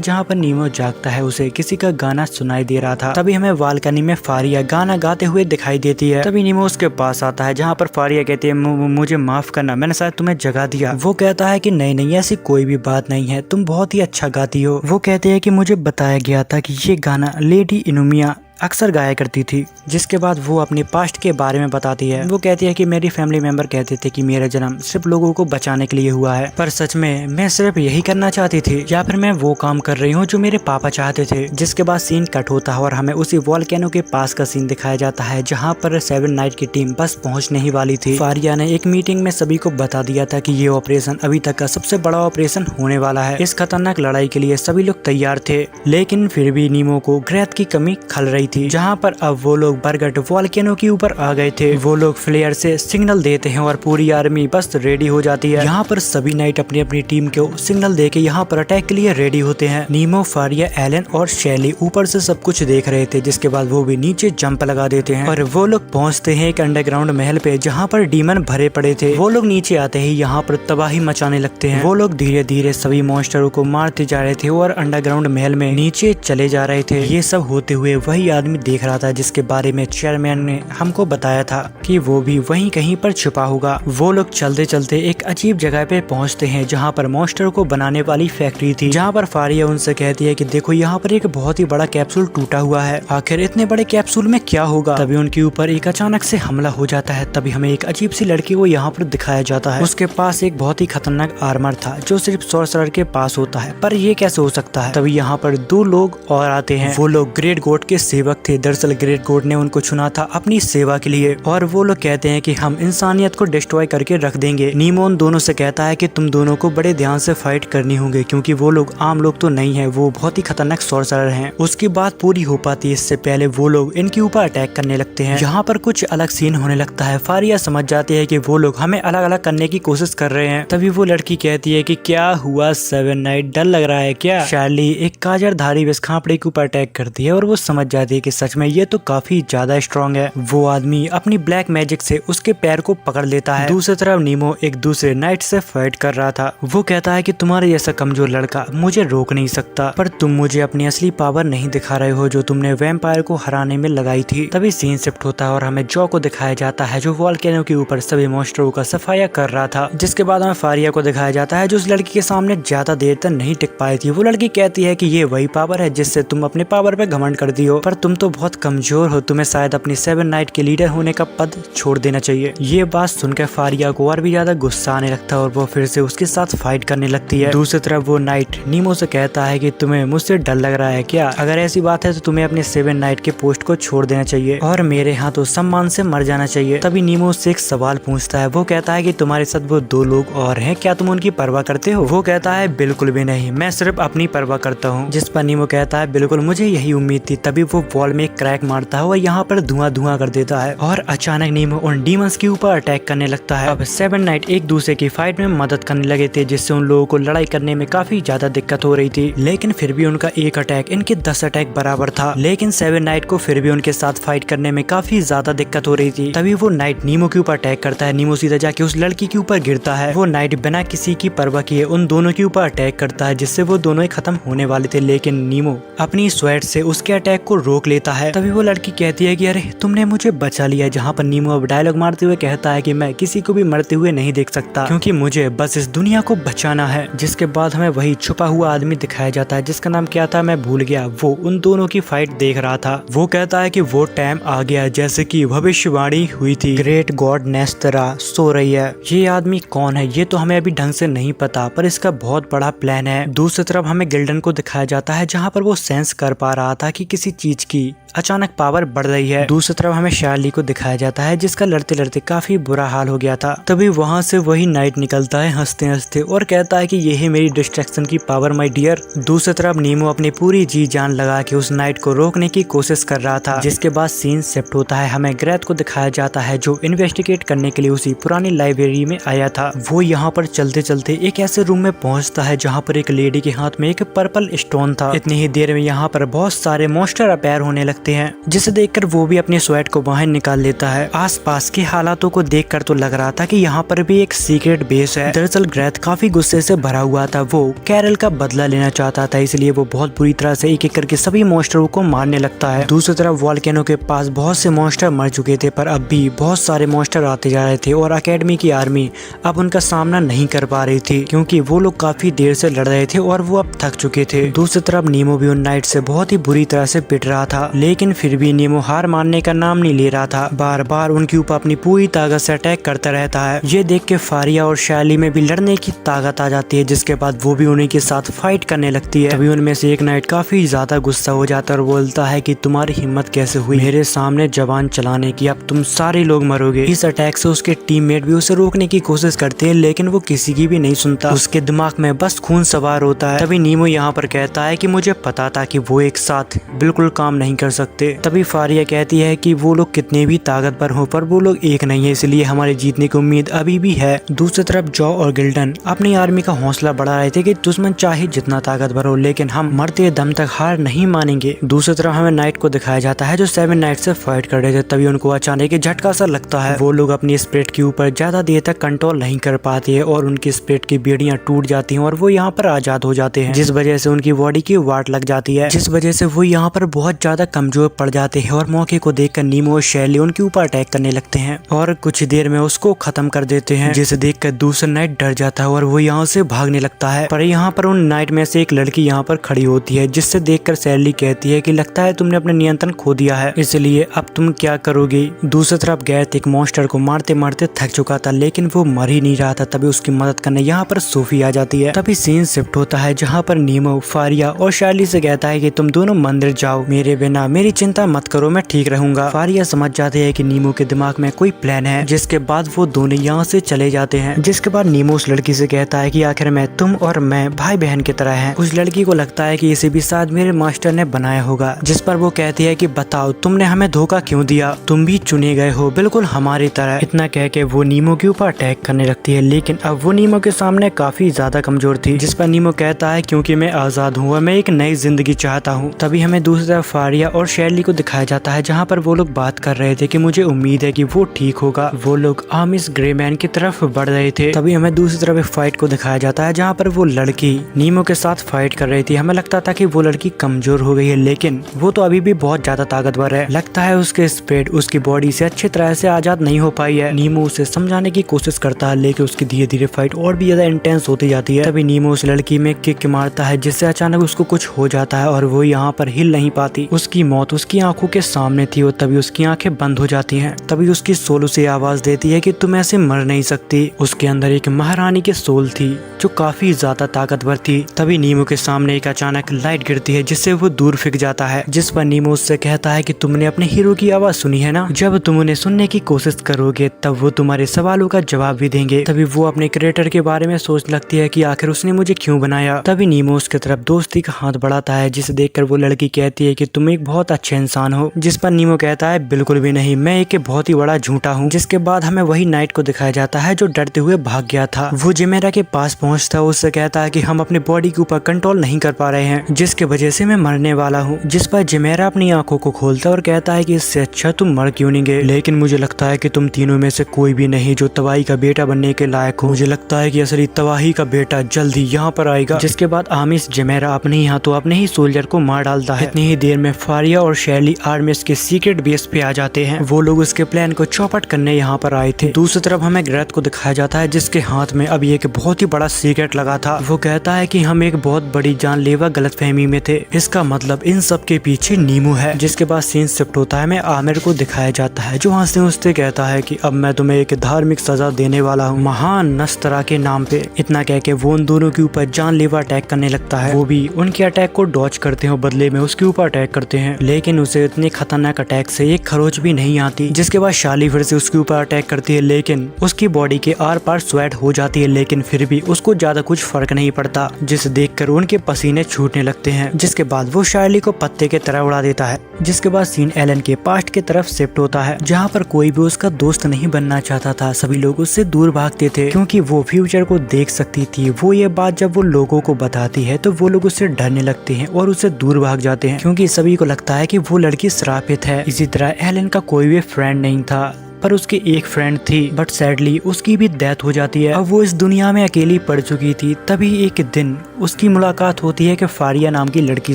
जहाँ पर नीमो जागता है, उसे किसी का गाना सुनाई दे रहा था। तभी हमें बालकनी में फारिया गाना गाते हुए दिखाई देती है। तभी नीमो उसके पास आता है जहाँ पर फारिया कहती है मुझे माफ करना, मैंने शायद तुम्हें जगा दिया। वो कहता है कि नहीं, ऐसी कोई भी बात नहीं है, तुम बहुत ही अच्छा गाती हो। वो कहते हैं कि मुझे बताया गया था कि ये गाना लेडी इनुमिया अक्सर गाया करती थी। जिसके बाद वो अपने पास्ट के बारे में बताती है। वो कहती है कि मेरी फैमिली मेंबर कहते थे कि मेरा जन्म सिर्फ लोगों को बचाने के लिए हुआ है, पर सच में मैं सिर्फ यही करना चाहती थी या फिर मैं वो काम कर रही हूँ जो मेरे पापा चाहते थे। जिसके बाद सीन कट होता है और हमें उसी वॉल्केनो के पास का सीन दिखाया जाता है जहाँ पर 7 नाइट की टीम बस पहुँचने ही वाली थी। फारिया ने एक मीटिंग में सभी को बता दिया था कि ये ऑपरेशन अभी तक का सबसे बड़ा ऑपरेशन होने वाला है। इस खतरनाक लड़ाई के लिए सभी लोग तैयार थे लेकिन फिर भी नीमो को ग्रेथ की कमी खल रही थी। जहाँ पर अब वो लोग बरगट वॉल्केनो के ऊपर आ गए थे। वो लोग फ्लेयर से सिग्नल देते हैं और पूरी आर्मी बस रेडी हो जाती है। यहाँ पर सभी नाइट अपनी अपनी टीम को सिग्नल देके यहाँ पर अटैक के लिए रेडी होते हैं। नीमो, फारिया, एलन और शैली ऊपर से सब कुछ देख रहे थे। जिसके बाद वो भी नीचे जंप लगा देते हैं और वो लोग पहुँचते हैं एक अंडरग्राउंड महल पे जहाँ पर डीमन भरे पड़े थे। वो लोग नीचे आते ही यहाँ पर तबाही मचाने लगते हैं। वो लोग धीरे धीरे सभी मॉन्स्टरों को मारते जा रहे थे और अंडरग्राउंड महल में नीचे चले जा रहे थे। ये सब होते हुए वही आदमी देख रहा था जिसके बारे में चेयरमैन ने हमको बताया था कि वो भी वहीं कहीं पर छुपा होगा। वो लोग चलते चलते एक अजीब जगह पे पहुंचते हैं जहां पर मॉन्स्टर को बनाने वाली फैक्ट्री थी। जहां पर फारिया उनसे कहती है कि देखो यहाँ पर एक बहुत ही बड़ा कैप्सूल टूटा हुआ है, आखिर इतने बड़े कैप्सूल में क्या होगा। तभी उनके ऊपर एक अचानक से हमला हो जाता है। तभी हमें एक अजीब सी लड़की को यहाँ पर दिखाया जाता है। उसके पास एक बहुत ही खतरनाक आर्मर था जो सिर्फ सॉर्सरर के पास होता है, पर ये कैसे हो सकता है। तभी यहाँ पर 2 लोग और आते हैं। वो लोग ग्रेट गॉड के सेवक थे। दरअसल ग्रेट गॉड ने उनको चुना था अपनी सेवा के लिए और वो लोग कहते हैं कि हम इंसानियत को डिस्ट्रॉय करके रख देंगे। नीमो उन दोनों से कहता है कि तुम दोनों को बड़े ध्यान से फाइट करनी होगी क्योंकि वो लोग आम लोग तो नहीं है, वो बहुत ही खतरनाक सॉर्सरर हैं। उसकी बात पूरी हो पाती है इससे पहले वो लोग इनके ऊपर अटैक करने लगते हैं। यहाँ पर कुछ अलग सीन होने लगता है। फारिया समझ जाती है कि वो लोग हमें अलग अलग करने की कोशिश कर रहे हैं। तभी वो लड़की कहती है कि क्या हुआ 7 नाइट, डर लग रहा है क्या। शार्ली एक काजरधारी विष खापड़े के ऊपर अटैक करती है और वो समझ जाती है है कि सच में ये तो काफी ज्यादा स्ट्रॉन्ग है। वो आदमी अपनी ब्लैक मैजिक से उसके पैर को पकड़ लेता है। दूसरी तरफ नीमो एक दूसरे नाइट से फाइट कर रहा था। वो कहता है कि तुम्हारे जैसा कमजोर लड़का मुझे रोक नहीं सकता, पर तुम मुझे अपनी असली पावर नहीं दिखा रहे हो जो तुमने वैम्पायर को हराने में लगाई थी। तभी सीन शिफ्ट होता है और हमें जॉ को दिखाया जाता है जो वॉल्केनो के ऊपर सभी मॉन्स्टरों का सफाया कर रहा था। जिसके बाद हमें फारिया को दिखाया जाता है जो उस लड़की के सामने ज्यादा देर तक नहीं टिक पाई थी। वो लड़की कहती है कि ये वही पावर है जिससे तुम अपने पावर पे घमंड करती हो, पर तुम तो बहुत कमजोर हो, तुम्हें शायद अपनी 7 नाइट के लीडर होने का पद छोड़ देना चाहिए। ये बात सुनकर फारिया को और भी ज्यादा गुस्सा आने लगता है और वो फिर से उसके साथ फाइट करने लगती है। दूसरी तरफ वो नाइट नीमो से कहता है कि तुम्हें मुझसे डर लग रहा है क्या? अगर ऐसी बात है तो तुम्हें अपने 7 नाइट के पोस्ट को छोड़ देना चाहिए और मेरे हाथों सम्मान से मर जाना चाहिए। तभी नीमो उससे एक सवाल पूछता है। वो कहता है कि तुम्हारे साथ वो 2 लोग और हैं, क्या तुम उनकी परवाह करते हो? वो कहता है बिल्कुल भी नहीं, मैं सिर्फ अपनी परवाह करता हूँ। जिस पर नीमो कहता है बिल्कुल मुझे यही उम्मीद थी। तभी वो वॉल में एक क्रैक मारता है और यहाँ पर धुआं धुआं कर देता है और अचानक नीमो उन डीमंस के ऊपर अटैक करने लगता है। अब 7 नाइट एक दूसरे की फाइट में मदद करने लगे थे जिससे उन लोगों को लड़ाई करने में काफी ज्यादा दिक्कत हो रही थी, लेकिन फिर भी उनका एक अटैक इनके 10 अटैक बराबर था। लेकिन 7 नाइट को फिर भी उनके साथ फाइट करने में काफी ज्यादा दिक्कत हो रही थी। तभी वो नाइट नीमो के ऊपर अटैक करता है। नीमो सीधा जाके उस लड़की के ऊपर गिरता है। वो नाइट बिना किसी की परवाह किए उन दोनों के ऊपर अटैक करता है जिससे वो दोनों ही खत्म होने वाले थे, लेकिन नीमो अपनी स्वेट से उसके अटैक को रोक लेता है। तभी वो लड़की कहती है कि अरे तुमने मुझे बचा लिया, जहाँ पर नीमो अब डायलॉग मारते हुए कहता है कि मैं किसी को भी मरते हुए नहीं देख सकता क्योंकि मुझे बस इस दुनिया को बचाना है। जिसके बाद हमें वही छुपा हुआ आदमी दिखाया जाता है जिसका नाम क्या था मैं भूल गया। वो उन दोनों की फाइट देख रहा था। वो कहता है कि वो टाइम आ गया जैसे कि भविष्यवाणी हुई थी, ग्रेट गॉड नेस्टरा सो रही है। ये आदमी कौन है ये तो हमें अभी ढंग से नहीं पता, पर इसका बहुत बड़ा प्लान है। दूसरी तरफ हमें गिल्डन को दिखाया जाता है जहाँ पर वो सेंस कर पा रहा था कि किसी चीज की अचानक पावर बढ़ रही है। दूसरी तरफ हमें शार्ली को दिखाया जाता है जिसका लड़ते लड़ते काफी बुरा हाल हो गया था। तभी वहाँ से वही नाइट निकलता है हंसते हंसते और कहता है कि यही मेरी डिस्ट्रैक्शन की पावर माय डियर। दूसरी तरफ नीमो अपनी पूरी जी जान लगा के उस नाइट को रोकने की कोशिश कर रहा था। जिसके बाद सीन शिफ्ट होता है। हमें ग्रेथ को दिखाया जाता है जो इन्वेस्टिगेट करने के लिए उसी पुरानी लाइब्रेरी में आया था। वो यहाँ पर चलते चलते एक ऐसे रूम में पहुँचता है जहाँ पर एक लेडी के हाथ में एक पर्पल स्टोन था। इतनी ही देर में यहाँ पर बहुत सारे मॉन्स्टर अपीयर होने लगते हैं जिसे देखकर वो भी अपनी स्वेट को बाहर निकाल लेता है। आसपास के हालातों को देखकर तो लग रहा था कि यहाँ पर भी एक सीक्रेट बेस है। दरअसल ग्रेथ काफी गुस्से से भरा हुआ था। वो कैरल का बदला लेना चाहता था, इसलिए वो बहुत बुरी तरह से एक एक करके सभी मॉन्स्टरों को मारने लगता है। दूसरी तरफ वॉल्केनो के पास बहुत से मॉन्स्टर मर चुके थे, पर अब भी बहुत सारे मॉन्स्टर आते जा रहे थे और अकेडमी की आर्मी अब उनका सामना नहीं कर पा रही थी क्योंकि वो लोग काफी देर से लड़ रहे थे और वो अब थक चुके थे। दूसरी तरफ नीमो भी उन नाइट से बहुत ही बुरी तरह से पिट रहा था, लेकिन फिर भी नीमो हार मानने का नाम नहीं ले रहा था। बार बार उनके ऊपर अपनी पूरी ताकत से अटैक करता रहता है। ये देख के फारिया और शैली में भी लड़ने की ताकत आ जाती है, जिसके बाद वो भी उन्हीं के साथ फाइट करने लगती है। तभी उनमें से एक नाइट काफी ज्यादा गुस्सा हो जाता है और बोलता है कि तुम्हारी हिम्मत कैसे हुई मेरे सामने जवान चलाने की, अब तुम सारे लोग मरोगे। इस अटैक से उसके टीममेट भी उसे रोकने की कोशिश करते हैं, लेकिन वो किसी की भी नहीं सुनता। उसके दिमाग में बस खून सवार होता है। तभी नीमो यहाँ पर कहता है कि मुझे पता था कि वो एक साथ बिल्कुल काम नहीं कर सकते। तभी फारिया कहती है कि वो लोग कितने भी ताकतवर हो पर वो लोग एक नहीं है, इसलिए हमारे जीतने की उम्मीद अभी भी है। दूसरी तरफ जॉ और गिल्डन अपनी आर्मी का हौसला बढ़ा रहे थे कि दुश्मन चाहे जितना ताकतवर हो लेकिन हम मरते दम तक हार नहीं मानेंगे। दूसरी तरफ हमें नाइट को दिखाया जाता है जो 7 नाइट से फाइट कर रहे थे। तभी उनको अचानक झटका सा लगता है। वो लोग अपनी स्पिरिट के ऊपर ज्यादा देर तक कंट्रोल नहीं कर पाते हैं और उनकी स्पिरिट की बेड़ियां टूट जाती हैं और वो यहाँ पर आजाद हो जाते हैं, जिस वजह से उनकी बॉडी की वाट लग जाती है, जिस वजह से वो यहाँ पर बहुत ज्यादा कमजोर पड़ जाते हैं और मौके को देखकर नीमो और शैली उनके ऊपर अटैक करने लगते हैं और कुछ देर में उसको खत्म कर देते हैं, जिसे देखकर दूसरा नाइट डर जाता है और वो यहाँ से भागने लगता है। पर यहाँ पर उन नाइट में से एक लड़की यहाँ पर खड़ी होती है, जिससे देखकर शैली कहती है कि लगता है तुमने अपना नियंत्रण खो दिया है, इसलिए अब तुम क्या करोगे। दूसरी तरफ गैथ एक मॉन्स्टर को मारते मारते थक चुका था, लेकिन वो मर ही नहीं रहा था। तभी उसकी मदद करने यहाँ पर सोफी आ जाती है। तभी सीन शिफ्ट होता है जहाँ पर नीमो फारिया और शैली से कहता है कि तुम दोनों मंदिर जाओ, मेरे बिना मेरी चिंता मत करो, मैं ठीक रहूंगा। फारिया समझ जाते हैं कि नीमो के दिमाग में कोई प्लान है, जिसके बाद वो दोनों यहाँ से चले जाते हैं। जिसके बाद नीमो उस लड़की से कहता है कि आखिर में तुम और मैं भाई बहन की तरह हैं। उस लड़की को लगता है कि इसे भी शायद मेरे मास्टर ने बनाया होगा, जिस पर वो कहती है कि बताओ तुमने हमें धोखा क्यों दिया, तुम भी चुने गए हो बिल्कुल हमारी तरह। इतना कह के वो नीमो के ऊपर अटैक करने लगती है, लेकिन अब वो नीमो के सामने काफी ज्यादा कमजोर थी, जिस पर नीमो कहता है क्योंकि मैं आजाद हूँ, मैं एक नई जिंदगी चाहता हूँ। तभी हमें दूसरी तरफ फारिया और शैली को दिखाया जाता है जहाँ पर वो लोग बात कर रहे थे कि मुझे उम्मीद है कि वो ठीक होगा। वो लोग आमिस ग्रेमैन की तरफ बढ़ रहे थे। तभी हमें दूसरी तरफ एक फाइट को दिखाया जाता है जहाँ पर वो लड़की नीमो के साथ फाइट कर रही थी। हमें लगता था कि वो लड़की कमजोर हो गई है, लेकिन वो तो अभी भी बहुत ज्यादा ताकतवर है। लगता है उसके स्पीड उसकी बॉडी से अच्छी तरह से आजाद नहीं हो पाई है। नीमो उसे समझाने की कोशिश करता है, लेकिन उसकी धीरे धीरे फाइट और भी ज्यादा इंटेंस होती जाती है। तभी नीमो उस लड़की में किक मारता है, जिससे अचानक उसको कुछ हो जाता है और वो यहाँ पर हिल नहीं पाती। उसकी मौत उसकी आंखों के सामने थी और तभी उसकी आंखें बंद हो जाती हैं। तभी उसकी सोल उसे आवाज देती है कि तुम ऐसे मर नहीं सकती। उसके अंदर एक महारानी की सोल थी जो काफी ज्यादा ताकतवर थी। तभी नीमो के सामने एक अचानक लाइट गिरती है, जिससे वो दूर फेंक जाता है। जिस पर नीमो उससे कहता है कि तुमने अपने हीरो की आवाज सुनी है ना, जब तुम उन्हें सुनने की कोशिश करोगे तब वो तुम्हारे सवालों का जवाब भी देंगे। तभी वो अपने क्रिएटर के बारे में सोच लगती है कि आखिर उसने मुझे क्यों बनाया। तभी नीमो उसके तरफ दोस्ती का हाथ बढ़ाता है, जिसे देखकर वो लड़की कहती है कि तुम एक बहुत अच्छे इंसान हो। जिस पर नीमो कहता है बिल्कुल भी नहीं, मैं एक बहुत ही बड़ा झूठा हूँ। जिसके बाद हमें वही नाइट को दिखाया जाता है जो डरते हुए भाग गया था। वो जिमेरा के पास पहुँचता, उससे कहता है कि हम अपने बॉडी के ऊपर कंट्रोल नहीं कर पा रहे हैं, जिसके वजह से मैं मरने वाला हूँ। जिस पर जिमेरा अपनी आंखों को खोलता और कहता है कि इससे अच्छा तुम मर क्यों नहीं गए, लेकिन मुझे लगता है कि तुम तीनों में से कोई भी नहीं जो तबाही का बेटा बनने के लायक हो। मुझे लगता है कि असली तबाही का बेटा जल्दी यहाँ पर आएगा। जिसके बाद आमिस जिमेरा अपने ही हाथों अपने ही सोल्जर को मार डालता है। इतनी ही देर में फारिया और शैली आर्मिस के सीक्रेट बेस पे आ जाते हैं। वो लोग उसके प्लान को चौपट करने यहाँ पर आए थे। दूसरी तरफ हमें ग्रेथ को दिखाया जाता है, जिसके हाथ में अभी एक बहुत ही बड़ा सीक्रेट लगा था। वो कहता है कि हम एक बहुत बड़ी जानलेवा गलतफहमी में थे, इसका मतलब इन सब के पीछे नीमो है। जिसके बाद सीन शिफ्ट होता है, हमें आमिर को दिखाया जाता है जो हंसते हंसते कहता है कि अब मैं तुम्हें एक धार्मिक सजा देने वाला हूँ, महान नस्तरा के नाम पे। इतना कह के वो उन दोनों के ऊपर जानलेवा अटैक करने लगता है। वो भी उनके अटैक को डॉज करते हैं और बदले में उसके ऊपर अटैक करते हैं, लेकिन उसे इतने खतरनाक अटैक से एक खरोच भी नहीं आती। जिसके बाद शाली फिर से उसके ऊपर अटैक करती है, लेकिन उसकी बॉडी के आर पार स्वेट हो जाती है, लेकिन फिर भी उसको ज्यादा कुछ फर्क नहीं पड़ता, जिसे देखकर उनके पसीने छूटने लगते हैं। जिसके बाद वो शार्ली को पत्ते के तरह उड़ा देता है। जिसके बाद सीन एलन के पास्ट की तरफ शिफ्ट होता है, जहाँ पर कोई भी उसका दोस्त नहीं बनना चाहता था। सभी लोग उससे दूर भागते थे क्योंकि वो फ्यूचर को देख सकती थी। वो ये बात जब वो लोगों को बताती है तो वो लोग उससे डरने लगते हैं और उससे दूर भाग जाते हैं, क्योंकि सभी को लगता है कि वो लड़की श्रापित है। इसी तरह एलन का कोई भी फ्रेंड नहीं था, पर उसकी एक फ्रेंड थी, बट सैडली उसकी भी डेथ हो जाती है। अब वो इस दुनिया में अकेली पड़ चुकी थी। तभी एक दिन उसकी मुलाकात होती है कि फारिया नाम की लड़की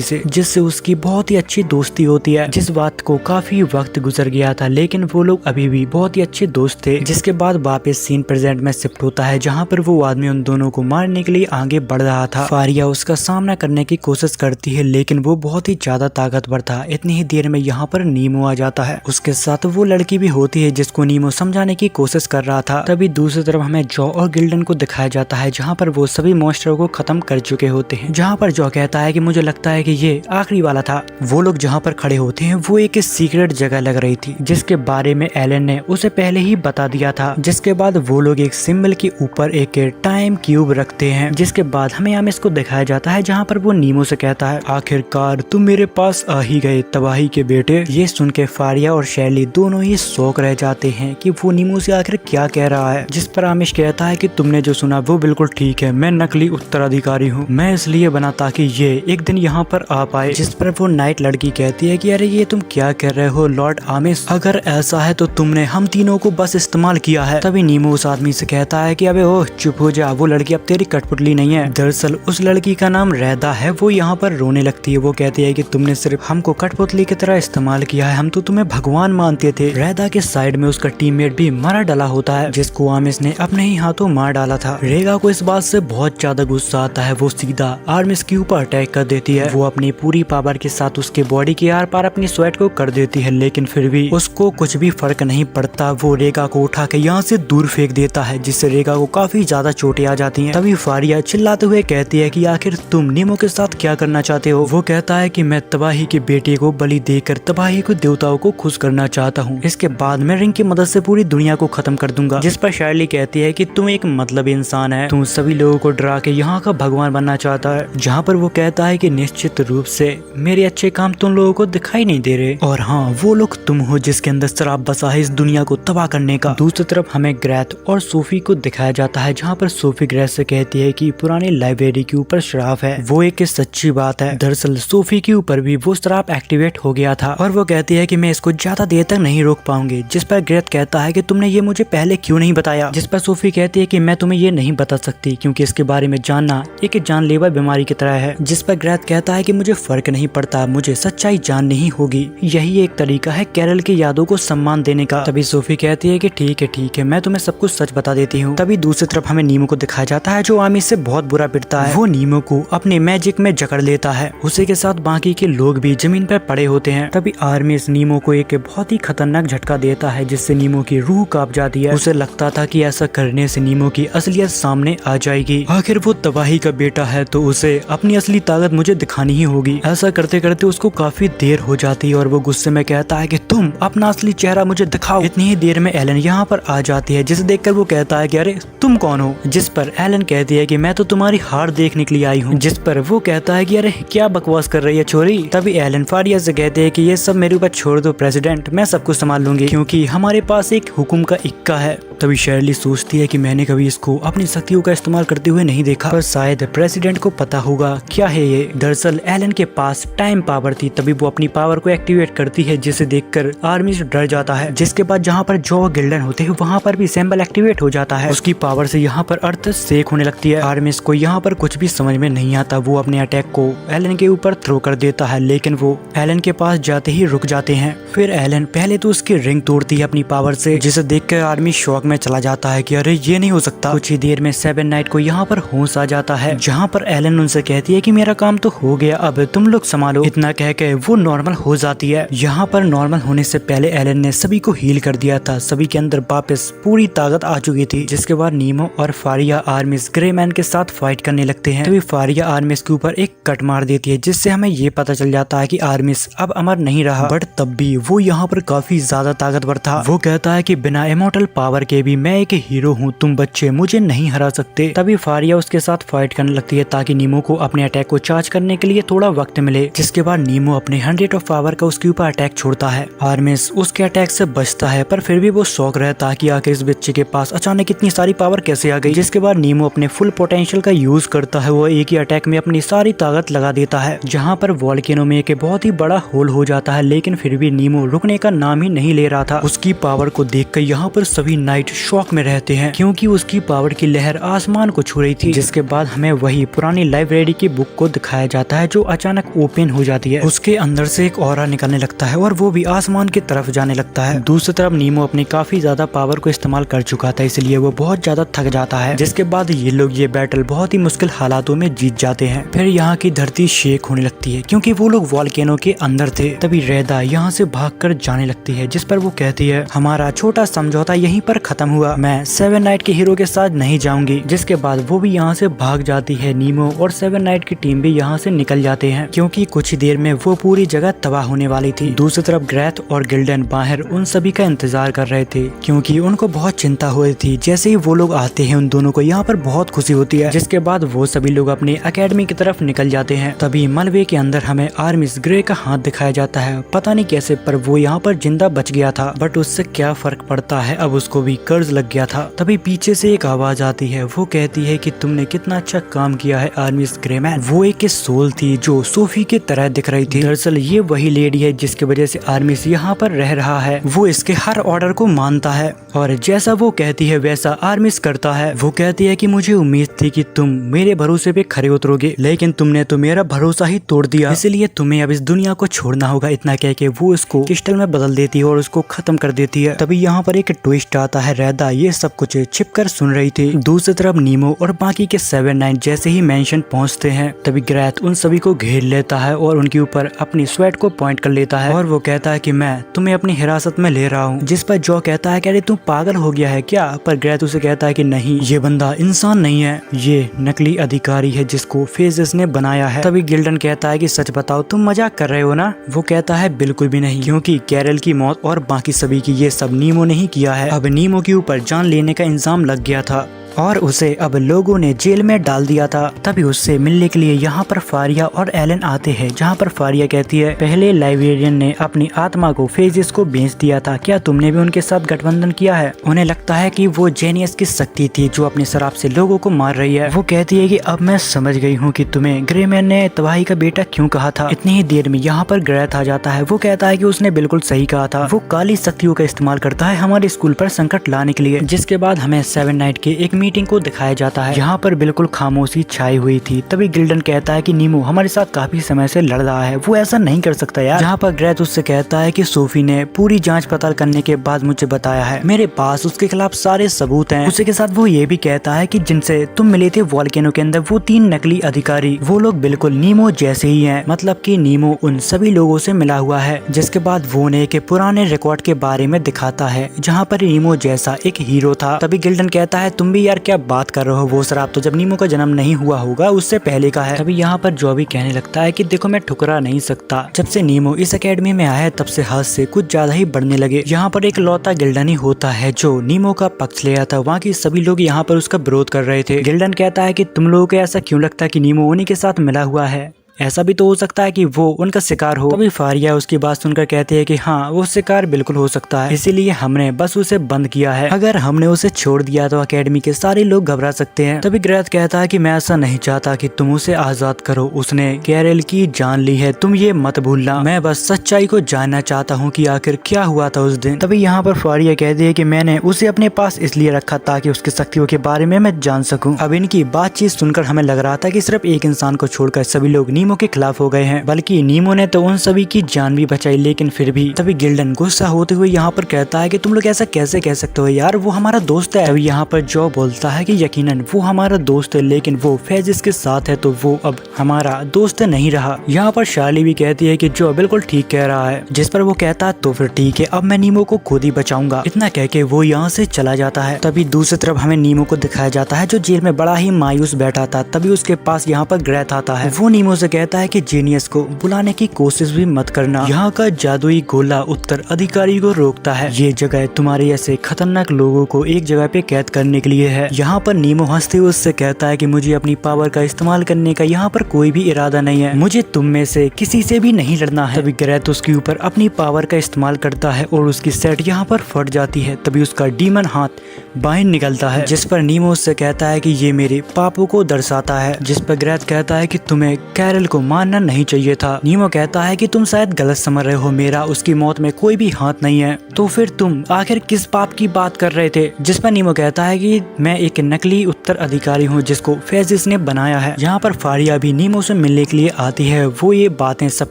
से, जिससे उसकी बहुत ही अच्छी दोस्ती होती है। जिस बात को काफी वक्त गुजर गया था, लेकिन वो लोग अभी भी बहुत ही अच्छे दोस्त थे। जिसके बाद वापस सीन प्रेजेंट में शिफ्ट होता है, जहाँ पर वो आदमी उन दोनों को मारने के लिए आगे बढ़ रहा था। फारिया उसका सामना करने की कोशिश करती है, लेकिन वो बहुत ही ज्यादा ताकतवर था। इतनी ही देर में यहाँ पर नीमो आ जाता है। उसके साथ वो लड़की भी होती है जिसको नीमो समझाने की कोशिश कर रहा था। तभी दूसरी तरफ हमें जॉ और गिल्डन को दिखाया जाता है, जहाँ पर वो सभी मॉन्स्टरों को खत्म कर चुके होते हैं। जहाँ पर जॉ कहता है कि मुझे लगता है कि ये आखिरी वाला था। वो लोग जहाँ पर खड़े होते हैं वो एक सीक्रेट जगह लग रही थी, जिसके बारे में एलन ने उसे पहले ही बता दिया था। जिसके बाद वो लोग एक सिंबल के ऊपर एक टाइम क्यूब रखते हैं। जिसके बाद हमें आमिस को दिखाया जाता है, जहाँ पर वो नीमो से कहता है आखिरकार तुम मेरे पास आ ही गए तबाही के बेटे। ये सुन के फारिया और शैली दोनों ही शौक रह जाते हैं कि वो नीमो से आखिर क्या कह रहा है। जिस पर आमिश कहता है कि तुमने जो सुना वो बिल्कुल ठीक है, मैं नकली उत्तराधिकारी हूँ, मैं इसलिए बना ताकि ये एक दिन यहाँ पर आ पाए। जिस पर वो नाइट लड़की कहती है कि अरे ये तुम क्या कर रहे हो लॉर्ड आमिश, अगर ऐसा है तो तुमने हम तीनों को बस इस्तेमाल किया है। तभी नीमो उस आदमी से कहता है कि अबे ओह चुप हो जा, वो लड़की अब तेरी कठपुतली नहीं है। दरअसल उस लड़की का नाम रैदा है। वो यहाँ पर रोने लगती है। वो कहती है कि तुमने सिर्फ हमको कठपुतली की तरह इस्तेमाल किया है, हम तो तुम्हें भगवान मानते थे। रैदा के साइड में उसका टीममेट भी मरा डाला होता है, जिसको आमिश ने अपने ही हाथों मार डाला था। रेगा को इस बात से बहुत ज्यादा गुस्सा आता है। वो सीधा आर्मिस के ऊपर अटैक कर देती है। वो अपनी पूरी पावर के साथ उसके बॉडी के आर पार अपनी स्वेट को कर देती है, लेकिन फिर भी उसको कुछ भी फर्क नहीं पड़ता। वो रेगा को उठा के यहाँ से दूर फेंक देता है, जिससे रेगा को काफी ज्यादा चोटें आ जाती हैं। तभी फारिया चिल्लाते हुए कहती है कि आखिर तुम नीमो के साथ क्या करना चाहते हो। वो कहता है कि मैं तबाही के बेटे को बलि देकर तबाही को देवताओं को खुश करना चाहता हूँ। इसके बाद मैं रिंग की मदद से पूरी दुनिया को खत्म कर दूंगा। जिस पर शार्ली कहती है कि तुम एक मतलब इंसान है, तुम सभी लोगों को डरा के यहाँ का भगवान बनना चाहता है। जहाँ पर वो कहता है कि निश्चित रूप से मेरे अच्छे काम तुम लोगों को दिखाई नहीं दे रहे, और हाँ वो लोग तुम हो जिसके अंदर शराब बसा है इस दुनिया को तबाह करने का। दूसरी तरफ हमें ग्रेथ और सोफी को दिखाया जाता है, जहाँ पर सोफी ग्रेथ से कहती है कि पुरानी लाइब्रेरी के ऊपर शराब है। वो एक सच्ची बात है। दरअसल सोफी के ऊपर भी वो शराब एक्टिवेट हो गया था और वो कहती है कि मैं इसको ज्यादा देर तक नहीं रोक पाऊंगी। जिस पर ग्रेथ कहता है कि तुमने ये मुझे पहले क्यों नहीं बताया। जिस पर सोफी कहती है कि मैं तुम्हें ये नहीं बता सकती क्योंकि इसके बारे में जानना एक जानलेवा बीमारी की तरह है। जिस पर ग्रेथ कहता है कि मुझे फर्क नहीं पड़ता, मुझे सच्चाई जाननी ही होगी। यही एक तरीका है कैरल की यादों को सम्मान देने का। तभी सोफी कहती है कि ठीक है मैं तुम्हें सब कुछ सच बता देती हूँ। तभी दूसरी तरफ हमें नीमो को दिखाया जाता है जो आर्मी से बहुत बुरा पिटता है। वो नीमो को अपने मैजिक में जकड़ लेता है, उसी के साथ बाकी के लोग भी जमीन पर पड़े होते हैं। तभी आर्मी नीमो को एक बहुत ही खतरनाक झटका देता है जिससे नीमो की रूह कांप जाती है। उसे लगता था कि ऐसा करने से नीमो की असलियत सामने आ जाएगी। आखिर वो तबाही का बेटा है तो उसे अपनी असली ताकत मुझे दिखानी ही होगी। ऐसा करते करते उसको काफी देर हो जाती है और वो गुस्से में कहता है कि तुम अपना असली चेहरा मुझे दिखाओ। इतनी ही देर में एलन यहाँ पर आ जाती है, जिसे देखकर वो कहता है कि अरे तुम कौन हो। जिस पर एलन कहती है कि मैं तो तुम्हारी हार देखने के लिए आई हूँ। जिस पर वो कहता है कि अरे क्या बकवास कर रही है छोरी। तभी एलन फारिया से कहते हैं कि ये सब मेरे ऊपर छोड़ दो प्रेसिडेंट, मैं सब कुछ संभाल लूंगी क्योंकि हमारे पास एक हुक्म का इक्का है। तभी शर्ली सोचती है कि मैंने कभी इसको अपनी शक्तियों का इस्तेमाल करते हुए नहीं देखा, पर शायद प्रेसिडेंट को पता होगा क्या है ये। दरअसल एलन के पास टाइम पावर थी, तभी वो अपनी पावर को एक्टिवेट करती है जिसे देखकर आर्मी से डर जाता है। जिसके बाद जहाँ पर जो गिल्डन होते हैं वहाँ पर भी सिंबल एक्टिवेट हो जाता है। उसकी पावर से यहाँ पर अर्थ सेक होने लगती है। आर्मिस को यहाँ पर कुछ भी समझ में नहीं आता। वो अपने अटैक को एलन के ऊपर थ्रो कर देता है, लेकिन वो एलन के पास जाते ही रुक जाते हैं। फिर एलन पहले तो उसकी रिंग तोड़ती है अपनी पावर से, जिसे देखकर आर्मी शॉक में चला जाता है कि अरे ये नहीं हो सकता। कुछ ही देर में सेवन नाइट को यहाँ पर होश आ जाता है, जहाँ पर एलन उनसे कहती है कि मेरा काम तो हो गया, अब तुम लोग संभालो। इतना कह के वो नॉर्मल हो जाती है। यहाँ पर नॉर्मल होने से पहले एलन ने सभी को हील कर दिया था, सभी के अंदर वापस पूरी ताकत आ चुकी थी। जिसके बाद नीमो और फारिया आर्मिस ग्रे मैन के साथ फाइट करने लगते हैं। तभी फारिया आर्मिस के ऊपर एक कट मार देती है, जिससे हमें ये पता चल जाता है कि आर्मिस अब अमर नहीं रहा, बट तब भी वो यहाँ पर काफी ज्यादा ताकतवर था। वो कहता है कि बिना इमॉर्टल पावर के भी मैं एक हीरो हूँ, तुम बच्चे मुझे नहीं हरा सकते। तभी फारिया उसके साथ फाइट करने लगती है ताकि नीमो को अपने अटैक को चार्ज करने के लिए थोड़ा वक्त मिले। जिसके बाद नीमो अपने 100 ऑफ पावर का उसके ऊपर अटैक छोड़ता है। आर्मिस उसके अटैक से बचता है, पर फिर भी वो शौक रहता है कि आखिर इस बच्चे के पास अचानक इतनी सारी पावर कैसे आ गई। जिसके बाद नीमो अपने फुल पोटेंशियल का यूज करता है। वो एक ही अटैक में अपनी सारी ताकत लगा देता है, जहाँ पर वॉल्केनो में एक बहुत ही बड़ा होल हो जाता है, लेकिन फिर भी नीमो रुकने का नाम ही नहीं ले रहा था। उसकी पावर को देखकर यहाँ पर सभी नाइट शॉक में रहते हैं, क्योंकि उसकी पावर की लहर आसमान को छू रही थी। जिसके बाद हमें वही पुरानी लाइब्रेरी की बुक को दिखाया जाता है जो अचानक ओपन हो जाती है। उसके अंदर से एक ऑरा निकलने लगता है और वो भी आसमान की तरफ जाने लगता है। दूसरी तरफ नीमो अपनी काफी ज्यादा पावर को इस्तेमाल कर चुका था, इसलिए वो बहुत ज्यादा थक जाता है। जिसके बाद ये लोग ये बैटल बहुत ही मुश्किल हालातों में जीत जाते हैं। फिर यहाँ की धरती शेक होने लगती है क्योंकि वो लोग वॉल्केनो के अंदर थे। तभी रेदा यहाँ से भागकर जाने लगती है, जिस पर वो कहती है हमारा छोटा समझौता यहीं पर खत्म हुआ, मैं सेवन नाइट के हीरो के साथ नहीं जाऊंगी। जिसके बाद वो भी यहाँ से भाग जाती है। नीमो और सेवन नाइट की टीम भी यहाँ से निकल जाते हैं, क्योंकि कुछ ही देर में वो पूरी जगह तबाह होने वाली थी। दूसरी तरफ ग्रेथ और गिल्डन बाहर उन सभी का इंतजार कर रहे थे, क्योंकि उनको बहुत चिंता हो रही थी। जैसे ही वो लोग आते हैं उन दोनों को यहाँ पर बहुत खुशी होती है। जिसके बाद वो सभी लोग अपने अकेडमी की तरफ निकल जाते हैं। तभी मलबे के अंदर हमें आर्मिस ग्रे का हाथ दिखाया जाता है, पता नहीं कैसे, पर वो यहाँ पर जिंदा बच गया था। बट उससे क्या फर्क पड़ता है, अब उसको भी कर्ज लग गया था। तभी पीछे से एक आवाज आती है, वो कहती है कि तुमने कितना अच्छा काम किया है आर्मिस ग्रे मैन। वो एक सोल थी जो सोफी की तरह दिख रही थी। दरअसल ये वही लेडी है जिसकी वजह से आर्मिस यहाँ पर रह रहा है। वो इसके हर ऑर्डर को मानता है और जैसा वो कहती है वैसा आर्मिस करता है। वो कहती है कि मुझे उम्मीद थी कि तुम मेरे भरोसे पे खरे उतरोगे, लेकिन तुमने तो मेरा भरोसा ही तोड़ दिया, इसलिए तुम्हें अब इस दुनिया को छोड़ना होगा। इतना कह के वो उसको क्रिस्टल में बदल देती है और उसको खत्म कर देती है। तभी यहाँ पर एक ट्विस्ट आता है। रैदा ये सब कुछ छिपकर सुन रही थी। दूसरी तरफ नीमो और बाकी के 7-9 जैसे ही मेंशन पहुंचते हैं तभी ग्रैथ उन सभी को घेर लेता है और उनके ऊपर अपनी स्वेट को पॉइंट कर लेता है और वो कहता है कि मैं तुम्हें अपनी हिरासत में ले रहा हूँ। जिस पर जो कहता है कि अरे तू पागल हो गया है क्या? पर ग्रैथ उसे कहता है कि नहीं, ये बंदा इंसान नहीं है, ये नकली अधिकारी है जिसको फेजेस ने बनाया है। तभी गिल्डन कहता है कि सच बताओ तुम मजाक कर रहे हो ना? वो कहता है बिल्कुल भी नहीं, क्योंकि कैरल की मौत और बाकी सभी की ये सब नीमो ने ही किया है। अब नीमो के ऊपर जान लेने का इंजाम लग गया था और उसे अब लोगों ने जेल में डाल दिया था। तभी उससे मिलने के लिए यहाँ पर फारिया और एलन आते हैं, जहाँ पर फारिया कहती है पहले लाइब्रेरियन ने अपनी आत्मा को फेजेस को बेच दिया था, क्या तुमने भी उनके साथ गठबंधन किया है? उन्हें लगता है कि वो जेनियस की शक्ति थी जो अपने शराब से लोगों को मार रही है। वो कहती है कि अब मैं समझ गई हूँ कि तुम्हें ग्रेमैन ने तबाही का बेटा क्यों कहा था। इतनी ही देर में यहाँ पर ग्रैथ आ जाता है। वो कहता है कि उसने बिल्कुल सही कहा था, वो काली शक्तियों का इस्तेमाल करता है हमारे स्कूल पर संकट लाने के लिए। जिसके बाद हमें 7-9 के एक मीटिंग को दिखाया जाता है। यहाँ पर बिल्कुल खामोशी छाई हुई थी। तभी गिल्डन कहता है कि नीमो हमारे साथ काफी समय से लड़ रहा है, वो ऐसा नहीं कर सकता यार। जहाँ पर ग्रैथ उससे कहता है कि सोफी ने पूरी जांच पड़ताल करने के बाद मुझे बताया है, मेरे पास उसके खिलाफ सारे सबूत हैं। उसी के साथ वो ये भी कहता है कि जिनसे तुम मिले थे वॉल्केनो के अंदर, वो 3 नकली अधिकारी, वो लोग बिल्कुल नीमो जैसे ही हैं, मतलब कि नीमो उन सभी लोगों से मिला हुआ है। जिसके बाद वो ने के पुराने रिकॉर्ड के बारे में दिखाता है जहाँ पर नीमो जैसा एक हीरो था। तभी गिल्डन कहता है तुम भी यार क्या बात कर रहे हो, वो शराब तो जब नीमो का जन्म नहीं हुआ होगा उससे पहले का है। तभी यहाँ पर जो भी कहने लगता है कि देखो मैं ठुकरा नहीं सकता, जब से नीमो इस एकेडमी में आया है तब से हाथ से कुछ ज्यादा ही बढ़ने लगे। यहाँ पर एक लौता गिल्डन ही होता है जो नीमो का पक्ष ले आता। वहाँ की सभी लोग यहाँ पर उसका विरोध कर रहे थे। गिल्डन कहता है कि तुम लोगों को ऐसा क्यों लगता है कि नीमो उन्हीं के साथ मिला हुआ है, ऐसा भी तो हो सकता है कि वो उनका शिकार हो। तभी फारिया उसकी बात सुनकर कहते हैं कि हाँ वो शिकार बिल्कुल हो सकता है, इसीलिए हमने बस उसे बंद किया है, अगर हमने उसे छोड़ दिया तो एकेडमी के सारे लोग घबरा सकते हैं। तभी ग्रैथ कहता है कि मैं ऐसा नहीं चाहता कि तुम उसे आजाद करो, उसने कैरल की जान ली है, तुम ये मत भूलना, मैं बस सच्चाई को जानना चाहता हूँ कि आखिर क्या हुआ था उस दिन। तभी यहाँ पर फारिया कहती है कि मैंने उसे अपने पास इसलिए रखा ताकि उसकी शक्तियों के बारे में मैं जान सकूं। अब इनकी बातचीत सुनकर हमें लग रहा था कि सिर्फ एक इंसान को छोड़कर सभी लोग नीमो के खिलाफ हो गए हैं, बल्कि नीमो ने तो उन सभी की जान भी बचाई, लेकिन फिर भी। तभी गिल्डन गुस्सा होते हुए यहाँ पर कहता है कि तुम लोग ऐसा कैसे कह सकते हो यार, वो हमारा दोस्त है। तभी यहाँ पर जो बोलता है कि यकीनन वो हमारा दोस्त है, लेकिन वो फेजिस के साथ है तो वो अब हमारा दोस्त नहीं रहा। यहाँ पर शार्ली भी कहती है कि जो बिल्कुल ठीक कह रहा है, जिस पर वो कहता है तो फिर ठीक है, अब मैं नीमो को खुद ही बचाऊंगा। इतना कह के वो यहाँ से चला जाता है। तभी दूसरी तरफ हमें नीमो को दिखाया जाता है जो जेल में बड़ा ही मायूस बैठा था। तभी उसके पास यहाँ पर ग्रैथ आता है। वो नीमो से कहता है कि जीनियस को बुलाने की कोशिश भी मत करना, यहाँ का जादुई गोला उत्तर अधिकारी को रोकता है, ये जगह तुम्हारे ऐसे खतरनाक लोगों को एक जगह पे कैद करने के लिए है। यहाँ पर नीमो हंसते हुए उससे कहता है कि मुझे अपनी पावर का इस्तेमाल करने का यहाँ पर कोई भी इरादा नहीं है, मुझे तुम में से किसी से भी नहीं लड़ना है। तभी ग्रैथ उसके ऊपर अपनी पावर का इस्तेमाल करता है और उसकी सेट यहाँ पर फट जाती है। तभी उसका डीमन हाथ बाहर निकलता है, जिस पर नीमो उससे कहता है कि ये मेरे पापों को दर्शाता है, जिस पर ग्रैथ कहता है कि तुम्हें कैरल को मारना नहीं चाहिए था। नीमो कहता है कि तुम शायद गलत समझ रहे हो, मेरा उसकी मौत में कोई भी हाथ नहीं है, तो फिर तुम आखिर किस पाप की बात कर रहे थे। जिस पर नीमो कहता है कि मैं एक नकली उत्तर अधिकारी हूँ जिसको फेजिस ने बनाया है। यहाँ पर फारिया भी नीमो से मिलने के लिए आती है। वो ये बातें सब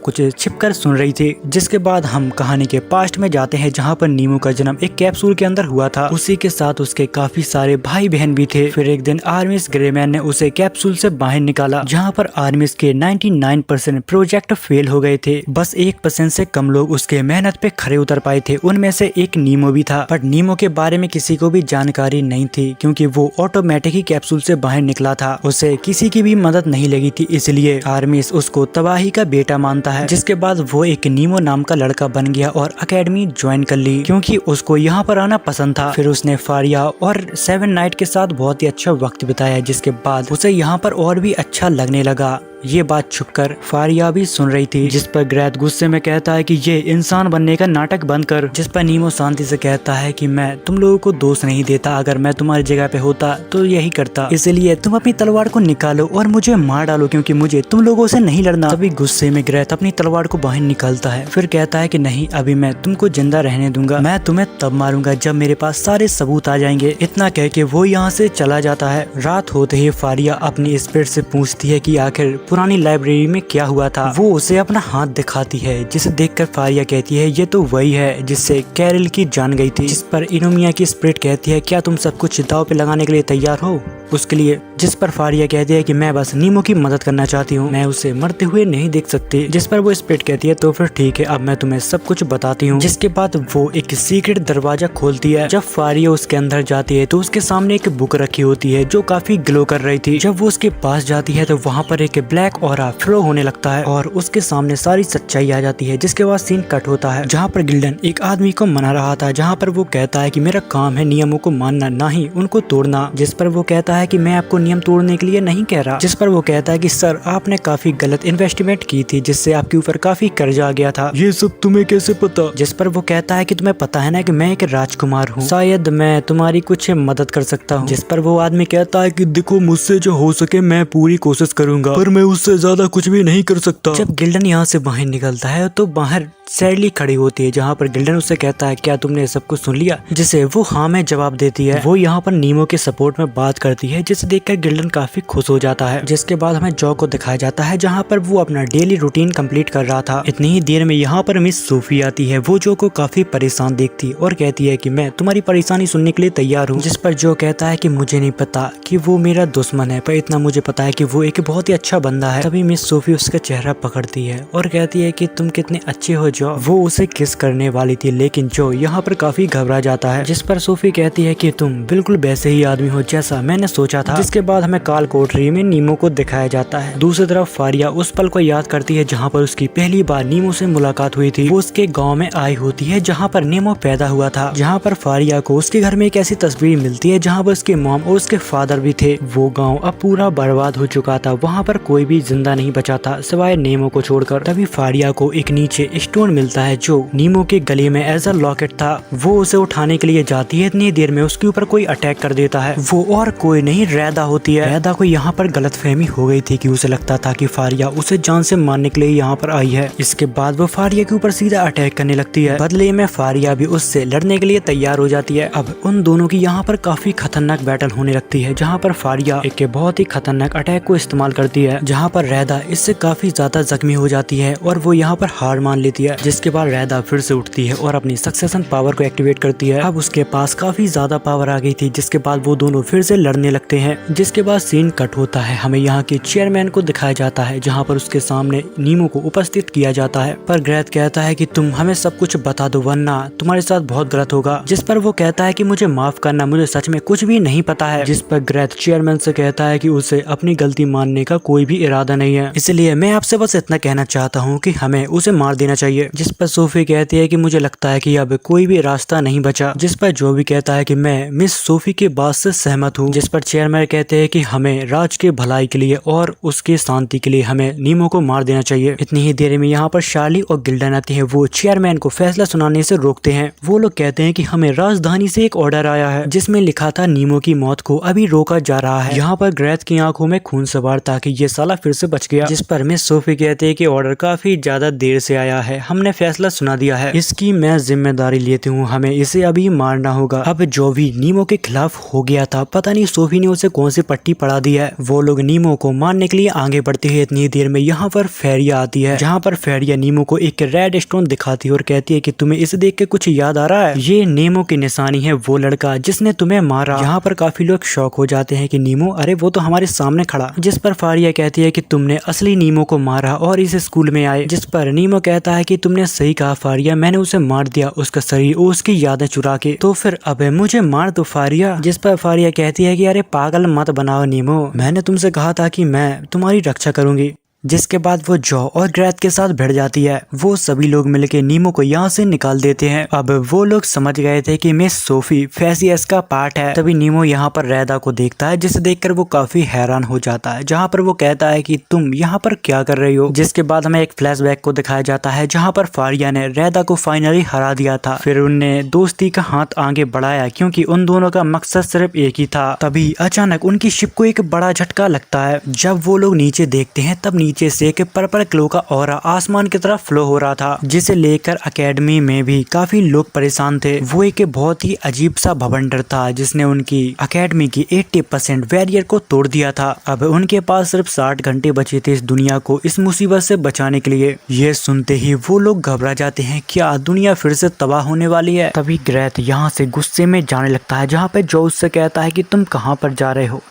कुछ छिपकर सुन रही थी। जिसके बाद हम कहानी के पास्ट में जाते हैं जहाँ पर नीमो का जन्म एक कैप्सूल के अंदर हुआ था। उसी के साथ उसके काफी सारे भाई बहन भी थे। फिर एक दिन आर्मिस ग्रेमैन ने उसे कैप्सूल से बाहर निकाला, जहाँ पर आर्मिस के 99% प्रोजेक्ट फेल हो गए थे। बस 1% से कम लोग उसके मेहनत पे खरे उतर पाए थे। उनमें से एक नीमो भी था, पर नीमो के बारे में किसी को भी जानकारी नहीं थी क्योंकि वो ऑटोमेटिक ही कैप्सूल से बाहर निकला था। उसे किसी की भी मदद नहीं लगी थी, इसलिए आर्मिस उसको तबाही का बेटा मानता है। जिसके बाद वो एक नीमो नाम का लड़का बन गया और एकेडमी ज्वाइन कर ली क्योंकि उसको यहाँ पर आना पसंद था। फिर उसने फारिया और 7-9 के साथ बहुत ही अच्छा वक्त बिताया, जिसके बाद उसे यहाँ पर और भी अच्छा लगने लगा। ये बात छुपकर फारिया भी सुन रही थी, जिस पर ग्रैथ गुस्से में कहता है कि ये इंसान बनने का नाटक बंद कर। जिस पर नीमो शांति से कहता है कि मैं तुम लोगों को दोष नहीं देता, अगर मैं तुम्हारी जगह पे होता तो यही करता, इसलिए तुम अपनी तलवार को निकालो और मुझे मार डालो क्योंकि मुझे तुम लोगों से नहीं लड़ना। तभी गुस्से में ग्रैथ अपनी तलवार को बाहर निकालता है। फिर कहता है कि नहीं, अभी मैं तुमको जिंदा रहने दूंगा, मैं तुम्हें तब मारूंगा जब मेरे पास सारे सबूत आ जाएंगे। इतना कह के वो यहाँ से चला जाता है। रात होते ही फारिया अपनी स्पिरिट से पूछती है कि आखिर पुरानी लाइब्रेरी में क्या हुआ था। वो उसे अपना हाथ दिखाती है, जिसे देखकर फारिया कहती है ये तो वही है जिससे कैरल की जान गई थी। जिस पर इनोमिया की स्पिरिट कहती है क्या तुम सब कुछ दाव पे लगाने के लिए तैयार हो उसके लिए। जिस पर फारिया कहती है कि मैं बस नीमो की मदद करना चाहती हूँ, मैं उसे मरते हुए नहीं देख सकती। जिस पर वो स्पिरिट कहती है तो फिर ठीक है, अब मैं तुम्हें सब कुछ बताती हूँ। जिसके बाद वो एक सीक्रेट दरवाजा खोलती है। जब फारिया उसके अंदर जाती है तो उसके सामने एक बुक रखी होती है जो काफी ग्लो कर रही थी। जब वो उसके पास जाती है तो वहाँ पर एक ब्लैक ऑरा फ्लो होने लगता है और उसके सामने सारी सच्चाई आ जाती है। जिसके बाद सीन कट होता है जहाँ पर गिल्डन एक आदमी को मना रहा था, जहाँ पर वो कहता है कि मेरा काम है नियमों को मानना, ना ही उनको तोड़ना। जिस पर वो कहता है कि मैं आपको नियम तोड़ने के लिए नहीं कह रहा। जिस पर वो कहता है कि सर आपने काफी गलत इन्वेस्टमेंट की थी जिससे आपके ऊपर काफी कर्जा आ गया था। ये सब तुम्हें कैसे पता? जिस पर वो कहता है कि तुम्हें पता है ना कि मैं एक राजकुमार हूँ, शायद मैं तुम्हारी कुछ मदद कर सकता हूँ। जिस पर वो आदमी कहता है कि देखो मुझसे जो हो सके मैं पूरी कोशिश करूंगा, पर मैं उससे ज्यादा कुछ भी नहीं कर सकता। जब गिल्डन यहाँ से बाहर निकलता है तो बाहर सैडली खड़ी होती है, जहाँ पर गिल्डन उससे कहता है क्या तुमने सब कुछ सुन लिया, जिसे वो हाँ में जवाब देती है। वो यहाँ पर नीमो के सपोर्ट में बात करती है, जिसे देखकर गिल्डन काफी खुश हो जाता है। जिसके बाद हमें जॉ को दिखाया जाता है जहाँ पर वो अपना डेली रूटीन कंप्लीट कर रहा था। इतनी ही देर में यहाँ पर मिस सोफी आती है। वो जो को काफी परेशान देखती और कहती है कि मैं तुम्हारी परेशानी सुनने के लिए तैयार हूँ। जिस पर जो कहता है कि मुझे नहीं पता कि वो मेरा दुश्मन है, पर इतना मुझे पता है कि वो एक बहुत ही अच्छा बंदा है। तभी मिस सोफी उसका चेहरा पकड़ती है और कहती है कि तुम कितने अच्छे हो जो। वो उसे किस करने वाली थी लेकिन जो यहाँ पर काफी घबरा जाता है। जिस पर सोफी कहती है कि तुम बिल्कुल वैसे ही आदमी हो जैसा मैंने सोचा था। जिसके बाद हमें काल कोठरी में नीमो को दिखाया जाता है। दूसरी तरफ फारिया उस पल को याद करती है जहाँ पर उसकी पहली बार नीमो से मुलाकात हुई थी। वो उसके गाँव में आई होती है जहाँ पर नीमो पैदा हुआ था। जहाँ पर फारिया को उसके घर में एक ऐसी तस्वीर मिलती है जहाँ पर उसके मॉम और उसके फादर भी थे। वो गाँव अब पूरा बर्बाद हो चुका था, वहाँ पर कोई भी जिंदा नहीं बचा था सिवाय नीमो को छोड़कर। तभी फारिया को एक नीचे स्टोन मिलता है जो नीमो के गले में एज अ लॉकेट था। वो उसे उठाने के लिए जाती है, इतनी देर में उसके ऊपर कोई अटैक कर देता है। वो और कोई नहीं रैदा होती है। रैदा को यहाँ पर गलतफहमी हो गई थी कि उसे लगता था कि फारिया उसे जान से मारने के लिए यहाँ पर आई है। इसके बाद वो फारिया के ऊपर सीधा अटैक करने लगती है। बदले में फारिया भी उससे लड़ने के लिए तैयार हो जाती है। अब उन दोनों की यहाँ पर काफी खतरनाक बैटल होने लगती है, जहाँ पर फारिया एक बहुत ही खतरनाक अटैक को इस्तेमाल करती है, जहाँ पर रैदा इससे काफी ज्यादा जख्मी हो जाती है और वो यहाँ पर हार मान लेती है। जिसके बाद रैदा फिर से उठती है और अपनी सक्सेशन पावर को एक्टिवेट करती है। अब उसके पास काफी ज्यादा पावर आ गई थी, जिसके बाद वो दोनों फिर से लड़ने लगते हैं। जिसके बाद सीन कट होता है, हमें यहाँ के चेयरमैन को दिखाया जाता है जहाँ पर उसके सामने नीमो को उपस्थित किया जाता है। पर ग्रेथ कहता है कि तुम हमें सब कुछ बता दो वरना तुम्हारे साथ बहुत गलत होगा। जिस पर वो कहता है कि मुझे माफ करना, मुझे सच में कुछ भी नहीं पता है। जिस पर ग्रेथ चेयरमैन से कहता है कि उसे अपनी गलती मानने का कोई भी इरादा नहीं है, इसलिए मैं आपसे बस इतना कहना चाहता हूँ कि हमें उसे मार देना चाहिए। जिस पर सोफी कहती है कि मुझे लगता है कि अब कोई भी रास्ता नहीं बचा। जिस पर जो भी कहता है कि मैं मिस सोफी के बात से सहमत हूँ। जिस पर चेयरमैन कहते हैं कि हमें राज के भलाई के लिए और उसके शांति के लिए हमें नीमो को मार देना चाहिए। इतनी ही देर में यहाँ पर शार्ली और गिल्डन आती है। वो चेयरमैन को फैसला सुनाने से रोकते हैं। वो लोग कहते हैं कि हमें राजधानी से एक ऑर्डर आया है जिसमें लिखा था नीमो की मौत को अभी रोका जा रहा है। यहाँ पर ग्रेथ की आंखों में खून सवार था कि ये साला फिर से बच गया। जिस पर मिस सोफी कहते हैं कि ऑर्डर काफी ज्यादा देर से आया है, हमने फैसला सुना दिया है, इसकी मैं जिम्मेदारी लेती हूँ, हमें इसे अभी मारना होगा। अब जो भी नीमो के खिलाफ हो गया था, पता नहीं सोफी ने उसे कौन सी पट्टी पढ़ा दी है। वो लोग नीमो को मारने के लिए आगे बढ़ते हैं। इतनी देर में यहाँ पर फेरिया आती है, जहाँ पर फेरिया नीमो को एक रेड स्टोन दिखाती है और कहती है कि तुम्हें इसे देख के कुछ याद आ रहा है, ये नीमो की निशानी है, वो लड़का जिसने तुम्हें मारा। यहाँ पर काफी लोग शॉक हो जाते हैं कि नीमो, अरे वो तो हमारे सामने खड़ा। जिस पर फारिया कहती है कि तुमने असली नीमो को मारा और इस स्कूल में आए। जिस पर नीमो कहता है कि तुमने सही कहा फारिया, मैंने उसे मार दिया, उसका शरीर और उसकी यादें चुरा के, तो फिर अब मुझे मार दो फारिया। जिस पर फारिया कहती है कि अरे पागल मत बनाओ नीमो, मैंने तुमसे कहा था कि मैं तुम्हारी रक्षा करूंगी। जिसके बाद वो जॉ और ग्रेथ के साथ भिड़ जाती है। वो सभी लोग मिलकर नीमो को यहाँ से निकाल देते हैं। अब वो लोग समझ गए थे कि मिस सोफी फेसियस का पार्ट है। तभी नीमो यहाँ पर रैदा को देखता है, जिसे देखकर वो काफी हैरान हो जाता है, जहाँ पर वो कहता है कि तुम यहाँ पर क्या कर रही हो। जिसके बाद हमें एक फ्लैशबैक को दिखाया जाता है, जहाँ पर फारिया ने रैदा को फाइनली हरा दिया था। फिर उनने दोस्ती का हाथ आगे बढ़ाया क्योंकि उन दोनों का मकसद सिर्फ एक ही था। तभी अचानक उनकी शिप को एक बड़ा झटका लगता है। जब वो लोग नीचे देखते हैं तब नीचे नीचे से एक पर्पल ग्लो का ऑरा आसमान की तरफ फ्लो हो रहा था, जिसे लेकर एकेडमी में भी काफी लोग परेशान थे। वो एक बहुत ही अजीब सा भवंडर था जिसने उनकी एकेडमी की 80% बैरियर को तोड़ दिया था। अब उनके पास सिर्फ 60 घंटे बचे थे इस दुनिया को इस मुसीबत से बचाने के लिए। ये सुनते ही वो लोग घबरा जाते हैं, क्या दुनिया फिर से तबाह होने वाली है। तभी ग्रेथ यहाँ से गुस्से में जाने लगता है, जहाँ पे जो उससे कहता है कि तुम कहाँ पर जा रहे हो।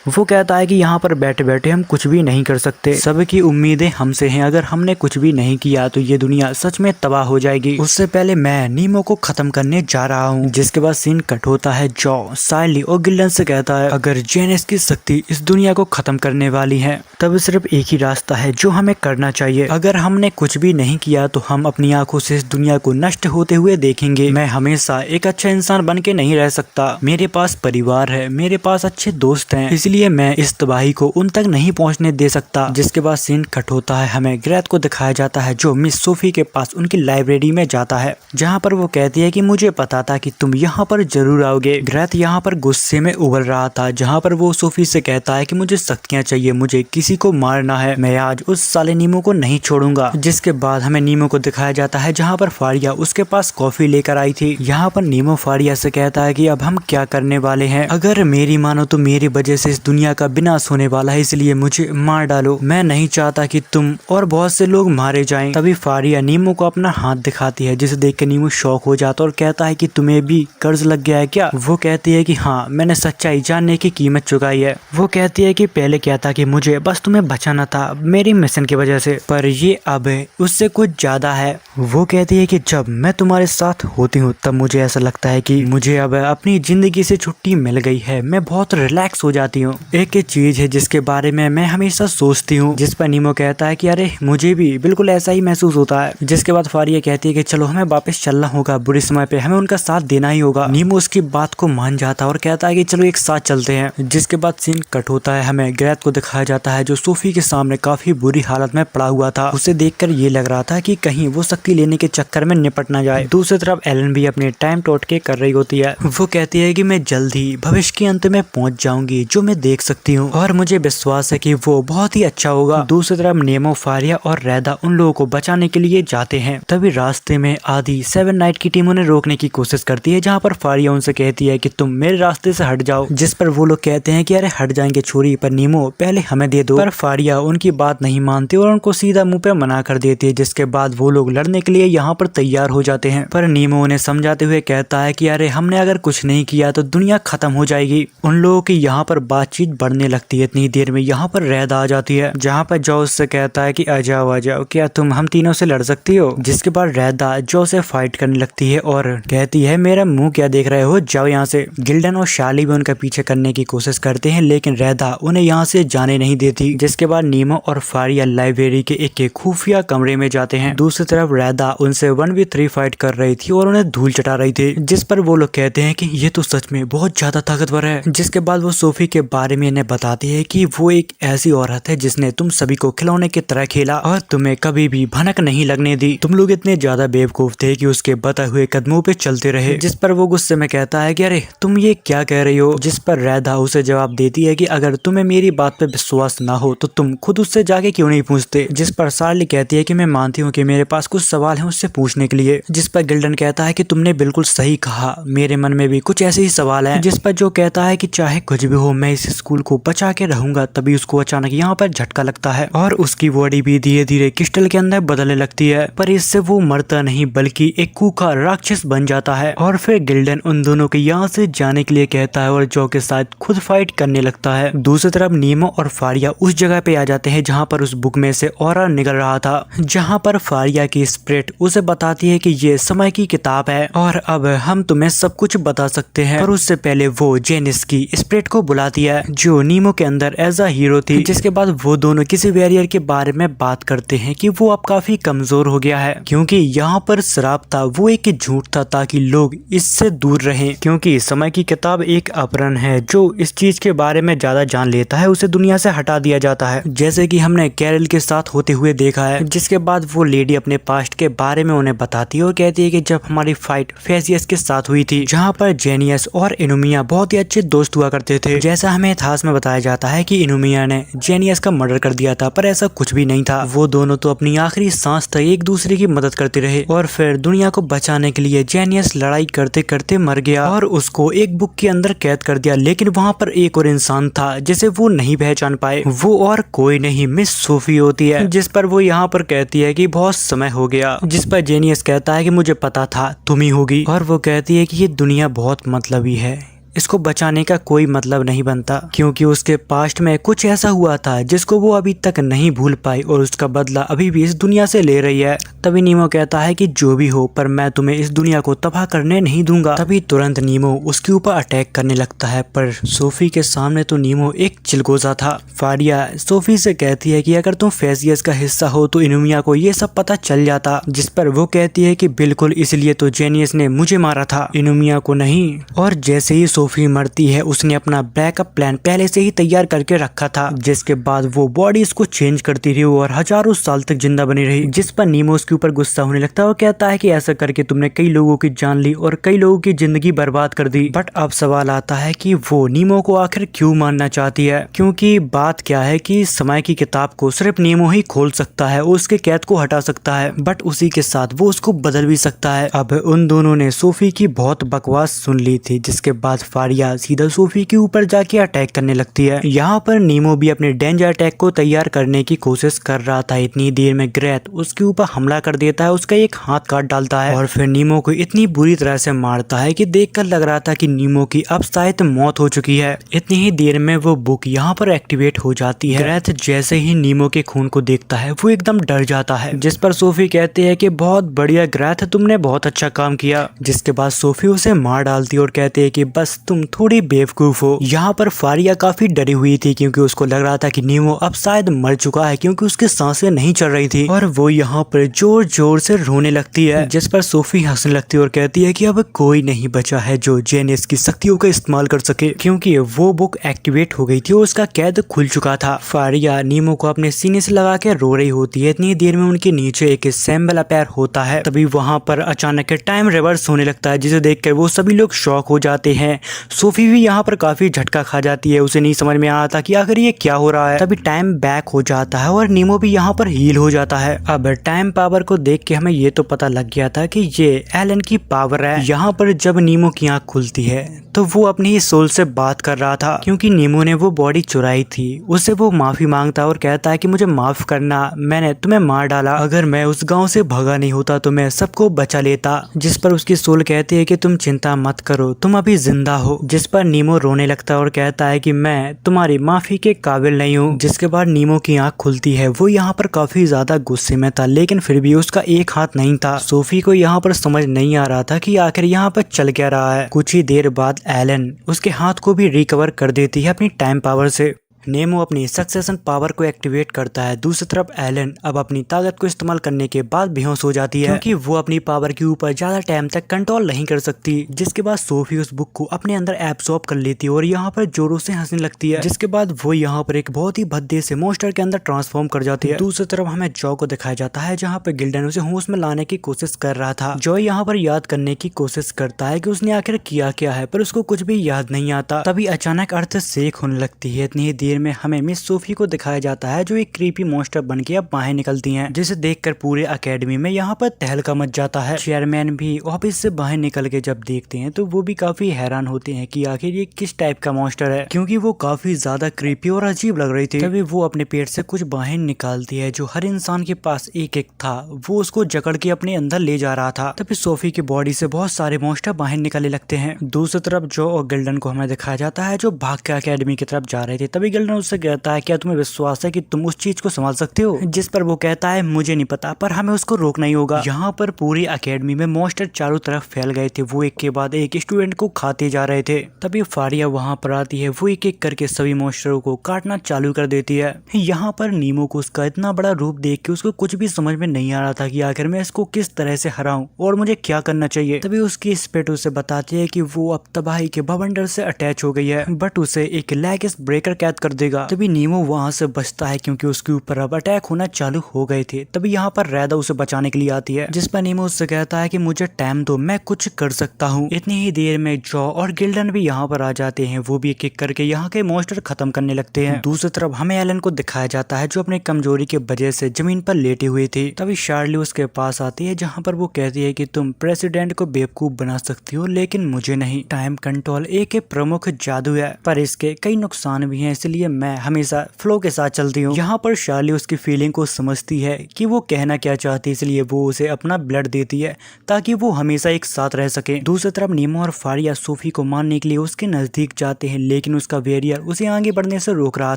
वो कहता है कि यहाँ पर बैठे बैठे हम कुछ भी नहीं कर सकते, सबकी उम्मीदें हमसे हैं, अगर हमने कुछ भी नहीं किया तो ये दुनिया सच में तबाह हो जाएगी। उससे पहले मैं नीमो को खत्म करने जा रहा हूँ। जिसके बाद सीन कट होता है। जो साइली और गिल्डन से कहता है, अगर जेनिस की शक्ति इस दुनिया को खत्म करने वाली है तब सिर्फ एक ही रास्ता है जो हमें करना चाहिए। अगर हमने कुछ भी नहीं किया तो हम अपनी आंखों से इस दुनिया को नष्ट होते हुए देखेंगे। मैं हमेशा एक अच्छा इंसान बन के नहीं रह सकता, मेरे पास परिवार है, मेरे पास अच्छे दोस्त हैं, इसलिए मैं इस तबाही को उन तक नहीं पहुंचने दे सकता। जिसके बाद सीन कट होता है। हमें ग्रेथ को दिखाया जाता है जो मिस सोफी के पास उनकी लाइब्रेरी में जाता है, जहाँ पर वो कहती है कि मुझे पता था कि तुम यहाँ पर जरूर आओगे। ग्रेथ यहाँ पर गुस्से में उबल रहा था, जहाँ पर वो सोफी से कहता है कि मुझे शक्तियाँ चाहिए, मुझे किसी को मारना है, मैं आज उस साले नीमो को नहीं छोड़ूंगा। जिसके बाद हमें नीमो को दिखाया जाता है जहाँ पर फारिया उसके पास कॉफी लेकर आई थी। यहाँ पर नीमो फारिया से कहता है कि अब हम क्या करने वाले हैं, अगर मेरी मानो तो मेरी वजह से इस दुनिया का विनाश होने वाला है, इसलिए मुझे मार डालो, मैं नहीं चाहता कि तुम और बहुत से लोग मारे जाएं। तभी फारिया नीमो को अपना हाथ दिखाती है, जिसे देख कर नीमो शॉक हो जाता और कहता है कि तुम्हें भी कर्ज लग गया है क्या। वो कहती है कि हाँ, मैंने सच्चाई जानने की कीमत चुकाई है। वो कहती है कि पहले क्या था कि मुझे बस तुम्हें बचाना था मेरी मिशन की वजह से, पर ये अब उससे कुछ ज्यादा है। वो कहती है कि जब मैं तुम्हारे साथ होती हूँ तब मुझे ऐसा लगता है कि मुझे अब अपनी जिंदगी से छुट्टी मिल गई है, मैं बहुत रिलैक्स हो जाती हूँ। एक चीज है जिसके बारे में मैं हमेशा सोचती हूँ। जिस पर नीमो कहता है कि अरे मुझे भी बिल्कुल ऐसा ही महसूस होता है। जिसके बाद फारिया कहती है कि चलो हमें वापस चलना होगा, बुरे समय पे हमें उनका साथ देना ही होगा। नीमो उसकी बात को मान जाता है और कहता है कि चलो एक साथ चलते हैं। जिसके बाद सीन कट होता है। हमें ग्रेथ को दिखाया जाता है जो सोफी के सामने काफी बुरी हालत में पड़ा हुआ था। उसे देखकर ये लग रहा था कि कहीं वो शक्ति लेने के चक्कर में निपट ना जाए। दूसरी तरफ एलन भी अपने टाइम टोटके कर रही होती है। वो कहती है कि मैं जल्द ही भविष्य के अंत में पहुंच जाऊंगी जो मैं देख सकती हूँ, और मुझे विश्वास है कि वो बहुत ही अच्छा होगा। दूसरी तरफ नेमो, फारिया और रैदा उन लोगों को बचाने के लिए जाते हैं। तभी रास्ते में आदि 7 नाइट की टीम उन्हें रोकने की कोशिश करती है, जहाँ पर फारिया उनसे कहती है कि तुम मेरे रास्ते से हट जाओ। जिस पर वो लोग कहते हैं कि अरे हट जाएंगे छोरी, पर नीमो पहले हमें दे दो। पर फारिया उनकी बात नहीं मानती और उनको सीधा मुंह पे मना कर देती है। जिसके बाद वो लोग लड़ने के लिए यहाँ पर तैयार हो जाते हैं, पर नीमो उन्हें समझाते हुए कहता है कि अरे हमने अगर कुछ नहीं किया तो दुनिया खत्म हो जाएगी। उन लोगों की यहाँ पर बातचीत बढ़ने लगती है। इतनी देर में यहाँ पर रैदा आ जाती है, जहाँ पर जो उससे कहता है कि आ जाओ, क्या तुम हम तीनों से लड़ सकती हो। जिसके बाद रैदा जो से फाइट करने लगती है और कहती है मेरा मुंह क्या देख रहे हो, जाओ यहाँ से। गिल्डन और शाली भी उनका पीछे करने की कोशिश करते हैं, लेकिन रैदा उन्हें यहाँ से जाने नहीं देती। जिसके बाद नीमो और फारिया लाइब्रेरी के एक खुफिया कमरे में जाते हैं। दूसरी तरफ रैदा उनसे 1v3 फाइट कर रही थी और उन्हें धूल चटा रही थी। जिस पर वो लोग कहते हैं कि ये तो सच में बहुत ज्यादा ताकतवर है। जिसके बाद वो सोफी के बारे में इन्हें बताती है कि वो एक ऐसी औरत है जिसने तुम सभी को खिलौने की तरह खेला और तुम्हें कभी भी भनक नहीं लगने दी। तुम लोग इतने ज्यादा बेवकूफ थे कि उसके बताए हुए कदमों पे चलते रहे। जिस पर वो गुस्से में कहता है कि अरे तुम ये क्या कह रही हो। जिस पर रैदा उसे जवाब देती है कि अगर तुम्हें मेरी बात पे विश्वास ना हो तो तुम खुद उससे जाके क्यों नहीं पूछते। जिस पर सार्ली कहती है कि मैं मानती हूँ कि मेरे पास कुछ सवाल हैं उससे पूछने के लिए। जिस पर गिल्डन कहता है कि तुमने बिल्कुल सही कहा, मेरे मन में भी कुछ ऐसे ही सवाल हैं। जिस पर जो कहता है कि चाहे कुछ भी हो मैं इस स्कूल को बचा के रहूंगा। तभी उसको अचानक यहाँ पर झटका लगता है और उसकी बॉडी भी धीरे धीरे क्रिस्टल के अंदर बदलने लगती है, पर इससे वो मरता नहीं बल्कि एक खूंखार राक्षस बन जाता है। और फिर गिल्डन उन दोनों के यहाँ से जाने के लिए कहता है और जो के साथ खुद फाइट करने लगता है। दूसरी तरफ नीमो और फारिया उस जगह पे आ जाते हैं जहाँ पर उस बुक में से ऑरा निकल रहा था, जहाँ पर फारिया की स्पिरिट उसे बताती है कि ये समय की किताब है और अब हम तुम्हें सब कुछ बता सकते हैं। पर उससे पहले वो जेनिस की स्पिरिट को बुलाती है जो नीमो के अंदर एज अ हीरो थी। जिसके बाद वो दोनों किसी वैरियर के बारे में बात करते हैं कि वो अब काफी कमजोर हो गया है, क्योंकि यहाँ पर श्राप था, वो एक झूठ था ताकि लोग इससे दूर रहें। क्योंकि समय की किताब एक अपहरण है, जो इस चीज के बारे में ज्यादा जान लेता है उसे दुनिया से हटा दिया जाता है, जैसे कि हमने कैरल के साथ होते हुए देखा है। जिसके बाद वो लेडी अपने पास्ट के बारे में उन्हें बताती है और कहती है कि जब हमारी फाइट फेसियस के साथ हुई थी, जहाँ पर जेनियस और इनुमिया बहुत ही अच्छे दोस्त हुआ करते थे। जैसा हमें इतिहास में बताया जाता है कि इनुमिया ने जेनियस का मर्डर कर दिया गया था, पर ऐसा कुछ भी नहीं था। वो दोनों तो अपनी आखिरी सांस तक एक दूसरे की मदद करते रहे और फिर दुनिया को बचाने के लिए जेनियस लड़ाई करते करते मर गया और उसको एक बुक के अंदर कैद कर दिया। लेकिन वहाँ पर एक और इंसान था जिसे वो नहीं पहचान पाए। वो और कोई नहीं, मिस सोफी होती है, जिस पर वो यहाँ पर कहती है कि बहुत समय हो गया। जिस पर जेनियस कहता है कि मुझे पता था तुम ही होगी, और वो कहती है कि ये दुनिया बहुत मतलबी है, इसको बचाने का कोई मतलब नहीं बनता, क्योंकि उसके पास्ट में कुछ ऐसा हुआ था जिसको वो अभी तक नहीं भूल पाई और उसका बदला अभी भी इस दुनिया से ले रही है। तभी नीमो कहता है कि जो भी हो, पर मैं तुम्हें इस दुनिया को तबाह करने नहीं दूंगा। तभी तुरंत नीमो उसके ऊपर अटैक करने लगता है, पर सोफी के सामने तो नीमो एक चिलगोजा था। फारिया सोफी से कहती है कि अगर तुम फेसियस का हिस्सा हो तो इनुमिया को ये सब पता चल जाता, जिस पर वो कहती है कि बिल्कुल, इसलिए तो जेनियस ने मुझे मारा था, इनुमिया को नहीं। और जैसे ही सोफी मरती है, उसने अपना बैकअप प्लान पहले से ही तैयार करके रखा था, जिसके बाद वो बॉडी इसको चेंज करती रही और हजारों साल तक जिंदा बनी रही। जिस पर नीमो उसके ऊपर गुस्सा होने लगता है और कहता है कि ऐसा करके तुमने कई लोगों की जान ली और कई लोगों की जिंदगी बर्बाद कर दी। बट अब सवाल आता है कि वो नीमो को आखिर क्यों मारना चाहती है, क्योंकि बात क्या है कि समय की किताब को सिर्फ नीमो ही खोल सकता है, उसके कैद को हटा सकता है, बट उसी के साथ वो उसको बदल भी सकता है। अब उन दोनों ने सोफी की बहुत बकवास सुन ली थी, जिसके बाद फारिया सीधा सोफी के ऊपर जाके अटैक करने लगती है। यहाँ पर नीमो भी अपने डेंजर अटैक को तैयार करने की कोशिश कर रहा था। इतनी देर में ग्रेथ उसके ऊपर हमला कर देता है, उसका एक हाथ काट डालता है और फिर नीमो को इतनी बुरी तरह से मारता है कि देखकर लग रहा था कि नीमो की अब शायद मौत हो चुकी है। इतनी ही देर में वो बुक यहाँ पर एक्टिवेट हो जाती है। ग्रेथ जैसे ही नीमो के खून को देखता है वो एकदम डर जाता है, जिस पर सोफी कहती है कि बहुत बढ़िया ग्रेथ, तुमने बहुत अच्छा काम किया। जिसके बाद सोफी उसे मार डालती है और कहती है कि बस तुम थोड़ी बेवकूफ हो। यहाँ पर फारिया काफी डरी हुई थी, क्योंकि उसको लग रहा था कि नीमो अब शायद मर चुका है, क्योंकि उसकी सांसें नहीं चल रही थी और वो यहाँ पर जोर जोर से रोने लगती है। जिस पर सोफी हंसने लगती है और कहती है कि अब कोई नहीं बचा है जो जेनियस की शक्तियों का इस्तेमाल कर सके, क्योंकि वो बुक एक्टिवेट हो गई थी और उसका कैद खुल चुका था। फारिया नीमो को अपने सीने से लगा के रो रही होती है। इतनी देर में उनके नीचे एक सैम्बल अपीयर होता है। तभी वहाँ पर अचानक टाइम रिवर्स होने लगता है, जिसे देखकर वो सभी लोग शॉक हो जाते हैं। सोफी भी यहाँ पर काफी झटका खा जाती है, उसे नहीं समझ में आ था कि आखिर ये क्या हो रहा है। तभी टाइम बैक हो जाता है और नीमो भी यहाँ पर हील हो जाता है। अब टाइम पावर को देख के हमें ये तो पता लग गया था कि ये एलन की पावर है। यहाँ पर जब नीमो की आंख खुलती है तो वो अपनी ही सोल से बात कर रहा था, क्योंकि नीमो ने वो बॉडी चुराई थी। उससे वो माफी मांगता और कहता है कि मुझे माफ करना, मैंने तुम्हें मार डाला, अगर मैं उस गाँव से भागा नहीं होता तो मैं सबको बचा लेता। जिस पर उसकी सोल कहती है कि तुम चिंता मत करो, तुम अभी जिंदा हो। जिस पर नीमो रोने लगता है और कहता है कि मैं तुम्हारी माफी के काबिल नहीं हूँ। जिसके बाद नीमो की आंख खुलती है। वो यहाँ पर काफी ज्यादा गुस्से में था, लेकिन फिर भी उसका एक हाथ नहीं था। सोफी को यहाँ पर समझ नहीं आ रहा था कि आखिर यहाँ पर चल क्या रहा है। कुछ ही देर बाद एलन उसके हाथ को भी रिकवर कर देती है अपनी टाइम पावर से। नेमो अपनी सक्सेशन पावर को एक्टिवेट करता है। दूसरी तरफ एलन अब अपनी ताकत को इस्तेमाल करने के बाद बेहोश हो जाती है, क्योंकि वो अपनी पावर के ऊपर ज्यादा टाइम तक कंट्रोल नहीं कर सकती। जिसके बाद सोफी उस बुक को अपने अंदर एब्सॉर्ब कर लेती है और यहाँ पर जोरों से हंसने लगती है। जिसके बाद वो यहाँ पर एक बहुत ही भद्दे से मॉन्स्टर के अंदर ट्रांसफॉर्म कर जाती है। दूसरी तरफ हमें जॉ को दिखाया जाता है, जहाँ पर गिल्डन उसे होश में लाने की कोशिश कर रहा था। जॉ यहाँ पर याद करने की कोशिश करता है कि उसने आखिर किया क्या है, पर उसको कुछ भी याद नहीं आता। तभी अचानक अर्थ शेक होने लगती है। इतनी ही देर में हमें मिस सोफी को दिखाया जाता है, जो एक क्रीपी मॉन्स्टर बन के अब बाहर निकलती हैं, जिसे देखकर पूरे एकेडमी में यहाँ पर तहलका मच जाता है। चेयरमैन भी ऑफिस से बाहर निकल के जब देखते हैं तो वो भी काफी हैरान होते हैं कि आखिर ये किस टाइप का मॉन्स्टर है, क्योंकि वो काफी ज्यादा क्रीपी और अजीब लग रही थी। तभी वो अपने पेट से कुछ बाहर निकालती है, जो हर इंसान के पास एक एक था। वो उसको जकड़ के अपने अंदर ले जा रहा था। तभी सोफी की बॉडी से बहुत सारे मॉन्स्टर बाहर निकलने लगते हैं। दूसरी तरफ जो और गिल्डन को हमें दिखाया जाता है, जो भाग के एकेडमी की तरफ जा रहे थे। तभी गिल्डन उससे कहता है, क्या तुम्हें विश्वास है कि तुम उस चीज को संभाल सकते हो? जिस पर वो कहता है, मुझे नहीं पता, पर हमें उसको रोकना ही होगा। यहाँ पर पूरी एकेडमी में मॉन्स्टर चारों तरफ फैल गए थे। वो एक के बाद एक स्टूडेंट को खाते जा रहे थे। तभी फारिया वहाँ पर आती है। वो एक एक करके सभी मॉन्स्टरों को काटना चालू कर देती है। यहाँ पर नीमो को उसका इतना बड़ा रूप देख के उसको कुछ भी समझ में नहीं आ रहा था कि आखिर मैं इसको किस तरह से हराऊं और मुझे क्या करना चाहिए। तभी उसकी स्पिरिट उसे बताती है कि वो अब तबाही के भवंडर से अटैच हो गई है, बट उसे एक लेग ब्रेकर कैद कर कर देगा। तभी नीमो वहाँ से बचता है क्योंकि उसके ऊपर अब अटैक होना चालू हो गए थे। तभी यहाँ पर रैदा उसे बचाने के लिए आती है, जिस पर नीमो उससे कहता है कि मुझे टाइम दो, मैं कुछ कर सकता हूँ। इतनी ही देर में जॉ और गिल्डन भी यहाँ पर आ जाते हैं। वो भी एक एक करके यहाँ के मॉन्स्टर खत्म करने लगते हैं। दूसरी तरफ हमें एलन को दिखाया जाता है जो अपनी कमजोरी की वजह से जमीन पर लेटे हुए थे। तभी शार्ली उसके पास आती है जहाँ पर वो कहती है कि तुम प्रेसिडेंट को बेवकूफ बना सकती हो लेकिन मुझे नहीं। टाइम कंट्रोल एक प्रमुख जादू है पर इसके कई नुकसान भी हैं, इसलिए मैं हमेशा फ्लो के साथ चलती हूँ। यहाँ पर शार्ली उसकी फीलिंग को समझती है कि वो कहना क्या चाहती है, इसलिए वो उसे अपना ब्लड देती है ताकि वो हमेशा एक साथ रह सके। दूसरी तरफ नीमो और फारिया सोफी को मारने के लिए उसके नजदीक जाते हैं लेकिन उसका वेरियर उसे आगे बढ़ने से रोक रहा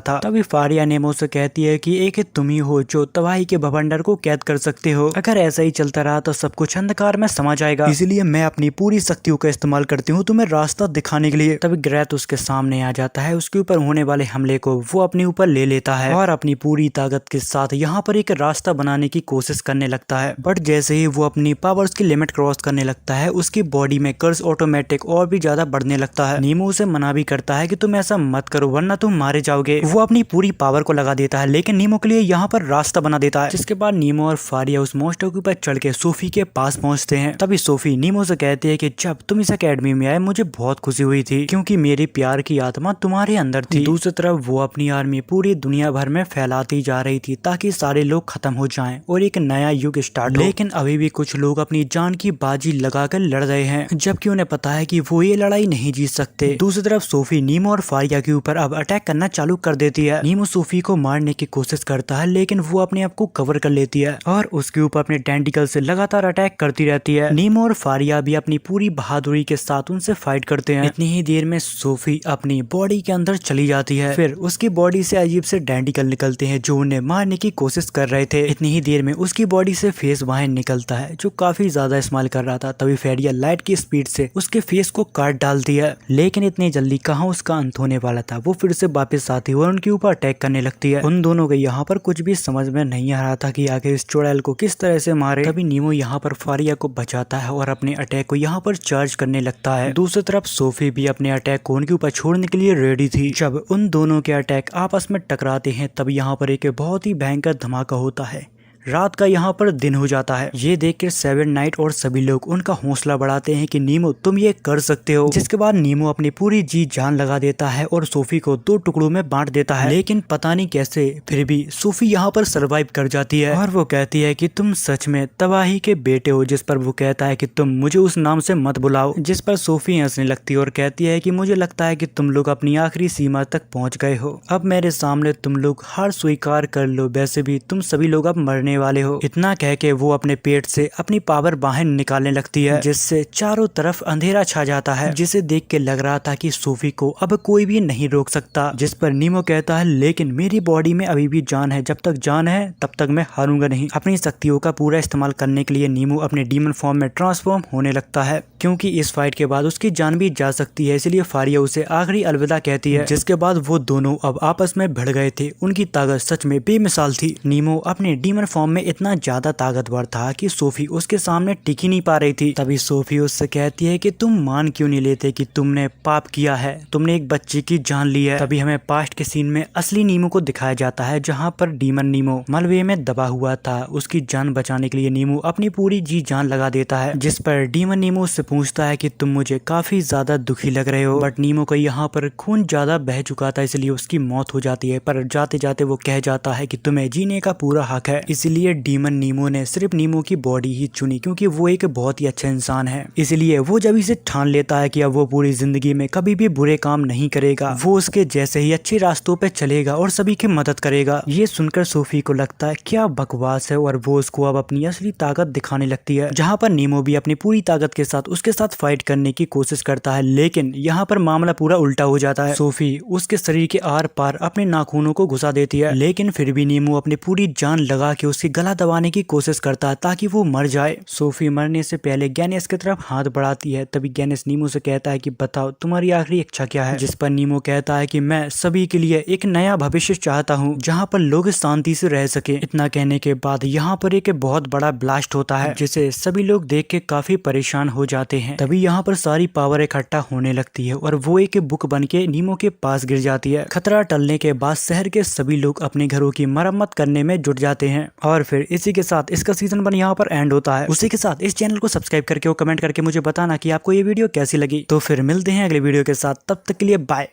था। तभी फारिया नेमो से कहती है कि एक तुम ही हो जो तबाही के भवंडर को कैद कर सकते हो। अगर ऐसा ही चलता रहा तो सब कुछ अंधकार में समा जाएगा, इसलिए मैं अपनी पूरी शक्तियों का इस्तेमाल करती हूँ तुम्हें रास्ता दिखाने के लिए। तभी ग्रेथ उसके सामने आ जाता है, उसके ऊपर होने वाले हमले को वो अपने ऊपर ले लेता है और अपनी पूरी ताकत के साथ यहाँ पर एक रास्ता बनाने की कोशिश करने लगता है। बट जैसे ही वो अपनी पावर्स की लिमिट क्रॉस करने लगता है उसकी बॉडी में कर्स ऑटोमेटिक और भी ज्यादा बढ़ने लगता है। नीमो उसे मना भी करता है कि तुम ऐसा मत करो वरना तुम मारे जाओगे। वो अपनी पूरी पावर को लगा देता है लेकिन नीमो के लिए यहाँ पर रास्ता बना देता है, जिसके बाद नीमो और फारिया उस मॉन्स्टर के ऊपर चढ़ के सोफी के पास पहुंचते हैं। तभी सोफी नीमो से कहती है कि जब तुम इस अकेडमी में आए मुझे बहुत खुशी हुई थी क्योंकि मेरी प्यार की आत्मा तुम्हारे अंदर थी। दूसरी तरफ वो अपनी आर्मी पूरी दुनिया भर में फैलाती जा रही थी ताकि सारे लोग खत्म हो जाएं और एक नया युग स्टार्ट हो। लेकिन अभी भी कुछ लोग अपनी जान की बाजी लगाकर लड़ रहे हैं जबकि उन्हें पता है कि वो ये लड़ाई नहीं जीत सकते। दूसरी तरफ सोफी नीमो और फारिया के ऊपर अब अटैक करना चालू कर देती है। नीमो सोफी को मारने की कोशिश करता है लेकिन वो अपने आप को कवर कर लेती है और उसके ऊपर अपने टेंटिकल से लगातार अटैक करती रहती है। नीमो और फारिया भी अपनी पूरी बहादुरी के साथ उनसे फाइट करते हैं। इतनी ही देर में सोफी अपनी बॉडी के अंदर चली जाती है, फिर उसकी बॉडी से अजीब से टेंटिकल निकलते हैं जो उन्हें मारने की कोशिश कर रहे थे। इतनी ही देर में उसकी बॉडी से फेस बाहर निकलता है जो काफी ज्यादा इस्तेमाल कर रहा था। तभी फेरिया लाइट की स्पीड से उसके फेस को काट डालती है लेकिन इतनी जल्दी कहाँ उसका अंत होने वाला था। वो फिर से वापस आती है और उनके ऊपर अटैक करने लगती है। उन दोनों को यहाँ पर कुछ भी समझ में नहीं आ रहा था कि आखिर इस चुड़ैल को किस तरह से मारे। तभी नीमो यहाँ पर फारिया को बचाता है और अपने अटैक को यहाँ पर चार्ज करने लगता है। दूसरी तरफ सोफी भी अपने अटैक को उनके ऊपर छोड़ने के लिए रेडी थी। जब उन दोनों के अटैक आपस में टकराते हैं तब यहाँ पर एक बहुत ही भयंकर धमाका होता है। रात का यहाँ पर दिन हो जाता है। ये देखकर सेवन नाइट और सभी लोग उनका हौसला बढ़ाते हैं कि नीमो तुम ये कर सकते हो। जिसके बाद नीमो अपनी पूरी जी जान लगा देता है और सोफी को 2 टुकड़ों में बांट देता है। लेकिन पता नहीं कैसे फिर भी सोफी यहाँ पर सरवाइव कर जाती है और वो कहती है कि तुम सच में तबाही के बेटे हो। जिस पर वो कहता है कि तुम मुझे उस नाम से मत बुलाओ। जिस पर सोफी हंसने लगती है और कहती है कि मुझे लगता है कि तुम लोग अपनी आखिरी सीमा तक पहुँच गए हो। अब मेरे सामने तुम लोग हार स्वीकार कर लो, वैसे भी तुम सभी लोग अब मरने वाले हो। इतना कह के वो अपने पेट से अपनी पावर बाहर निकालने लगती है जिससे चारों तरफ अंधेरा छा जाता है, जिसे देख के लग रहा था कि सोफी को अब कोई भी नहीं रोक सकता। जिस पर नीमो कहता है लेकिन मेरी बॉडी में अभी भी जान है, जब तक जान है तब तक मैं हारूंगा नहीं। अपनी शक्तियों का पूरा इस्तेमाल करने के लिए नीमो अपने डीमन फॉर्म में ट्रांसफॉर्म होने लगता है क्योंकि इस फाइट के बाद उसकी जान भी जा सकती है, इसलिए फारिया उसे आखिरी अलविदा कहती है। जिसके बाद वो दोनों अब आपस में भिड़ गए थे। उनकी ताकत सच में बेमिसाल थी। नीमो अपने डीमन फॉर्म में इतना ज्यादा ताकतवर था कि सोफी उसके सामने टिक ही नहीं पा रही थी। तभी सोफी उससे कहती है कि तुम मान क्यों नहीं लेते कि तुमने पाप किया है, तुमने एक बच्चे की जान ली है। तभी हमें पास्ट के सीन में असली नीमो को दिखाया जाता है जहाँ पर डीमन नीमो मलबे में दबा हुआ था। उसकी जान बचाने के लिए नीमो अपनी पूरी जी जान लगा देता है। जिस पर डीमन नीमो उससे पूछता है कि तुम मुझे काफी ज्यादा दुखी लग रहे हो। बट नीमो का यहाँ पर खून ज्यादा बह चुका था इसलिए उसकी मौत हो जाती है। पर जाते जाते वो कह जाता है कि तुम्हें जीने का पूरा हक है। इसलिए डीमन नीमो ने सिर्फ नीमो की बॉडी ही चुनी क्योंकि वो एक बहुत ही अच्छा इंसान है। इसलिए वो जब इसे ठान लेता है कि अब वो पूरी जिंदगी में कभी भी बुरे काम नहीं करेगा, वो उसके जैसे ही अच्छे रास्तों पे चलेगा और सभी की मदद करेगा। ये सुनकर सोफी को लगता है क्या बकवास है और वो उसको अब अपनी असली ताकत दिखाने लगती है। जहाँ पर नीमो भी अपनी पूरी ताकत के साथ उसके साथ फाइट करने की कोशिश करता है लेकिन यहाँ पर मामला पूरा उल्टा हो जाता है। सोफी उसके शरीर के आर पार अपने नाखूनों को घुसा देती है लेकिन फिर भी नीमो अपनी पूरी जान लगा के उसकी गला दबाने की कोशिश करता है ताकि वो मर जाए। सोफी मरने से पहले गैनेस की तरफ हाथ बढ़ाती है। तभी गैनेस नीमो से कहता है कि बताओ तुम्हारी आखिरी इच्छा क्या है। जिस पर नीमो कहता है कि मैं सभी के लिए एक नया भविष्य चाहता हूँ जहाँ पर लोग शांति से रह सके। इतना कहने के बाद यहाँ पर एक बहुत बड़ा ब्लास्ट होता है जिसे सभी लोग देख के काफी परेशान हो जाते हैं। तभी यहाँ पर सारी पावर इकट्ठा होने लगती है और वो एक बुक बन के नीमो के पास गिर जाती है। खतरा टलने के बाद शहर के सभी लोग अपने घरों की मरम्मत करने में जुट जाते हैं और फिर इसी के साथ इसका सीजन 1 यहाँ पर एंड होता है। उसी के साथ इस चैनल को सब्सक्राइब करके और कमेंट करके मुझे बताना कि आपको ये वीडियो कैसी लगी। तो फिर मिलते हैं अगले वीडियो के साथ, तब तक के लिए बाय।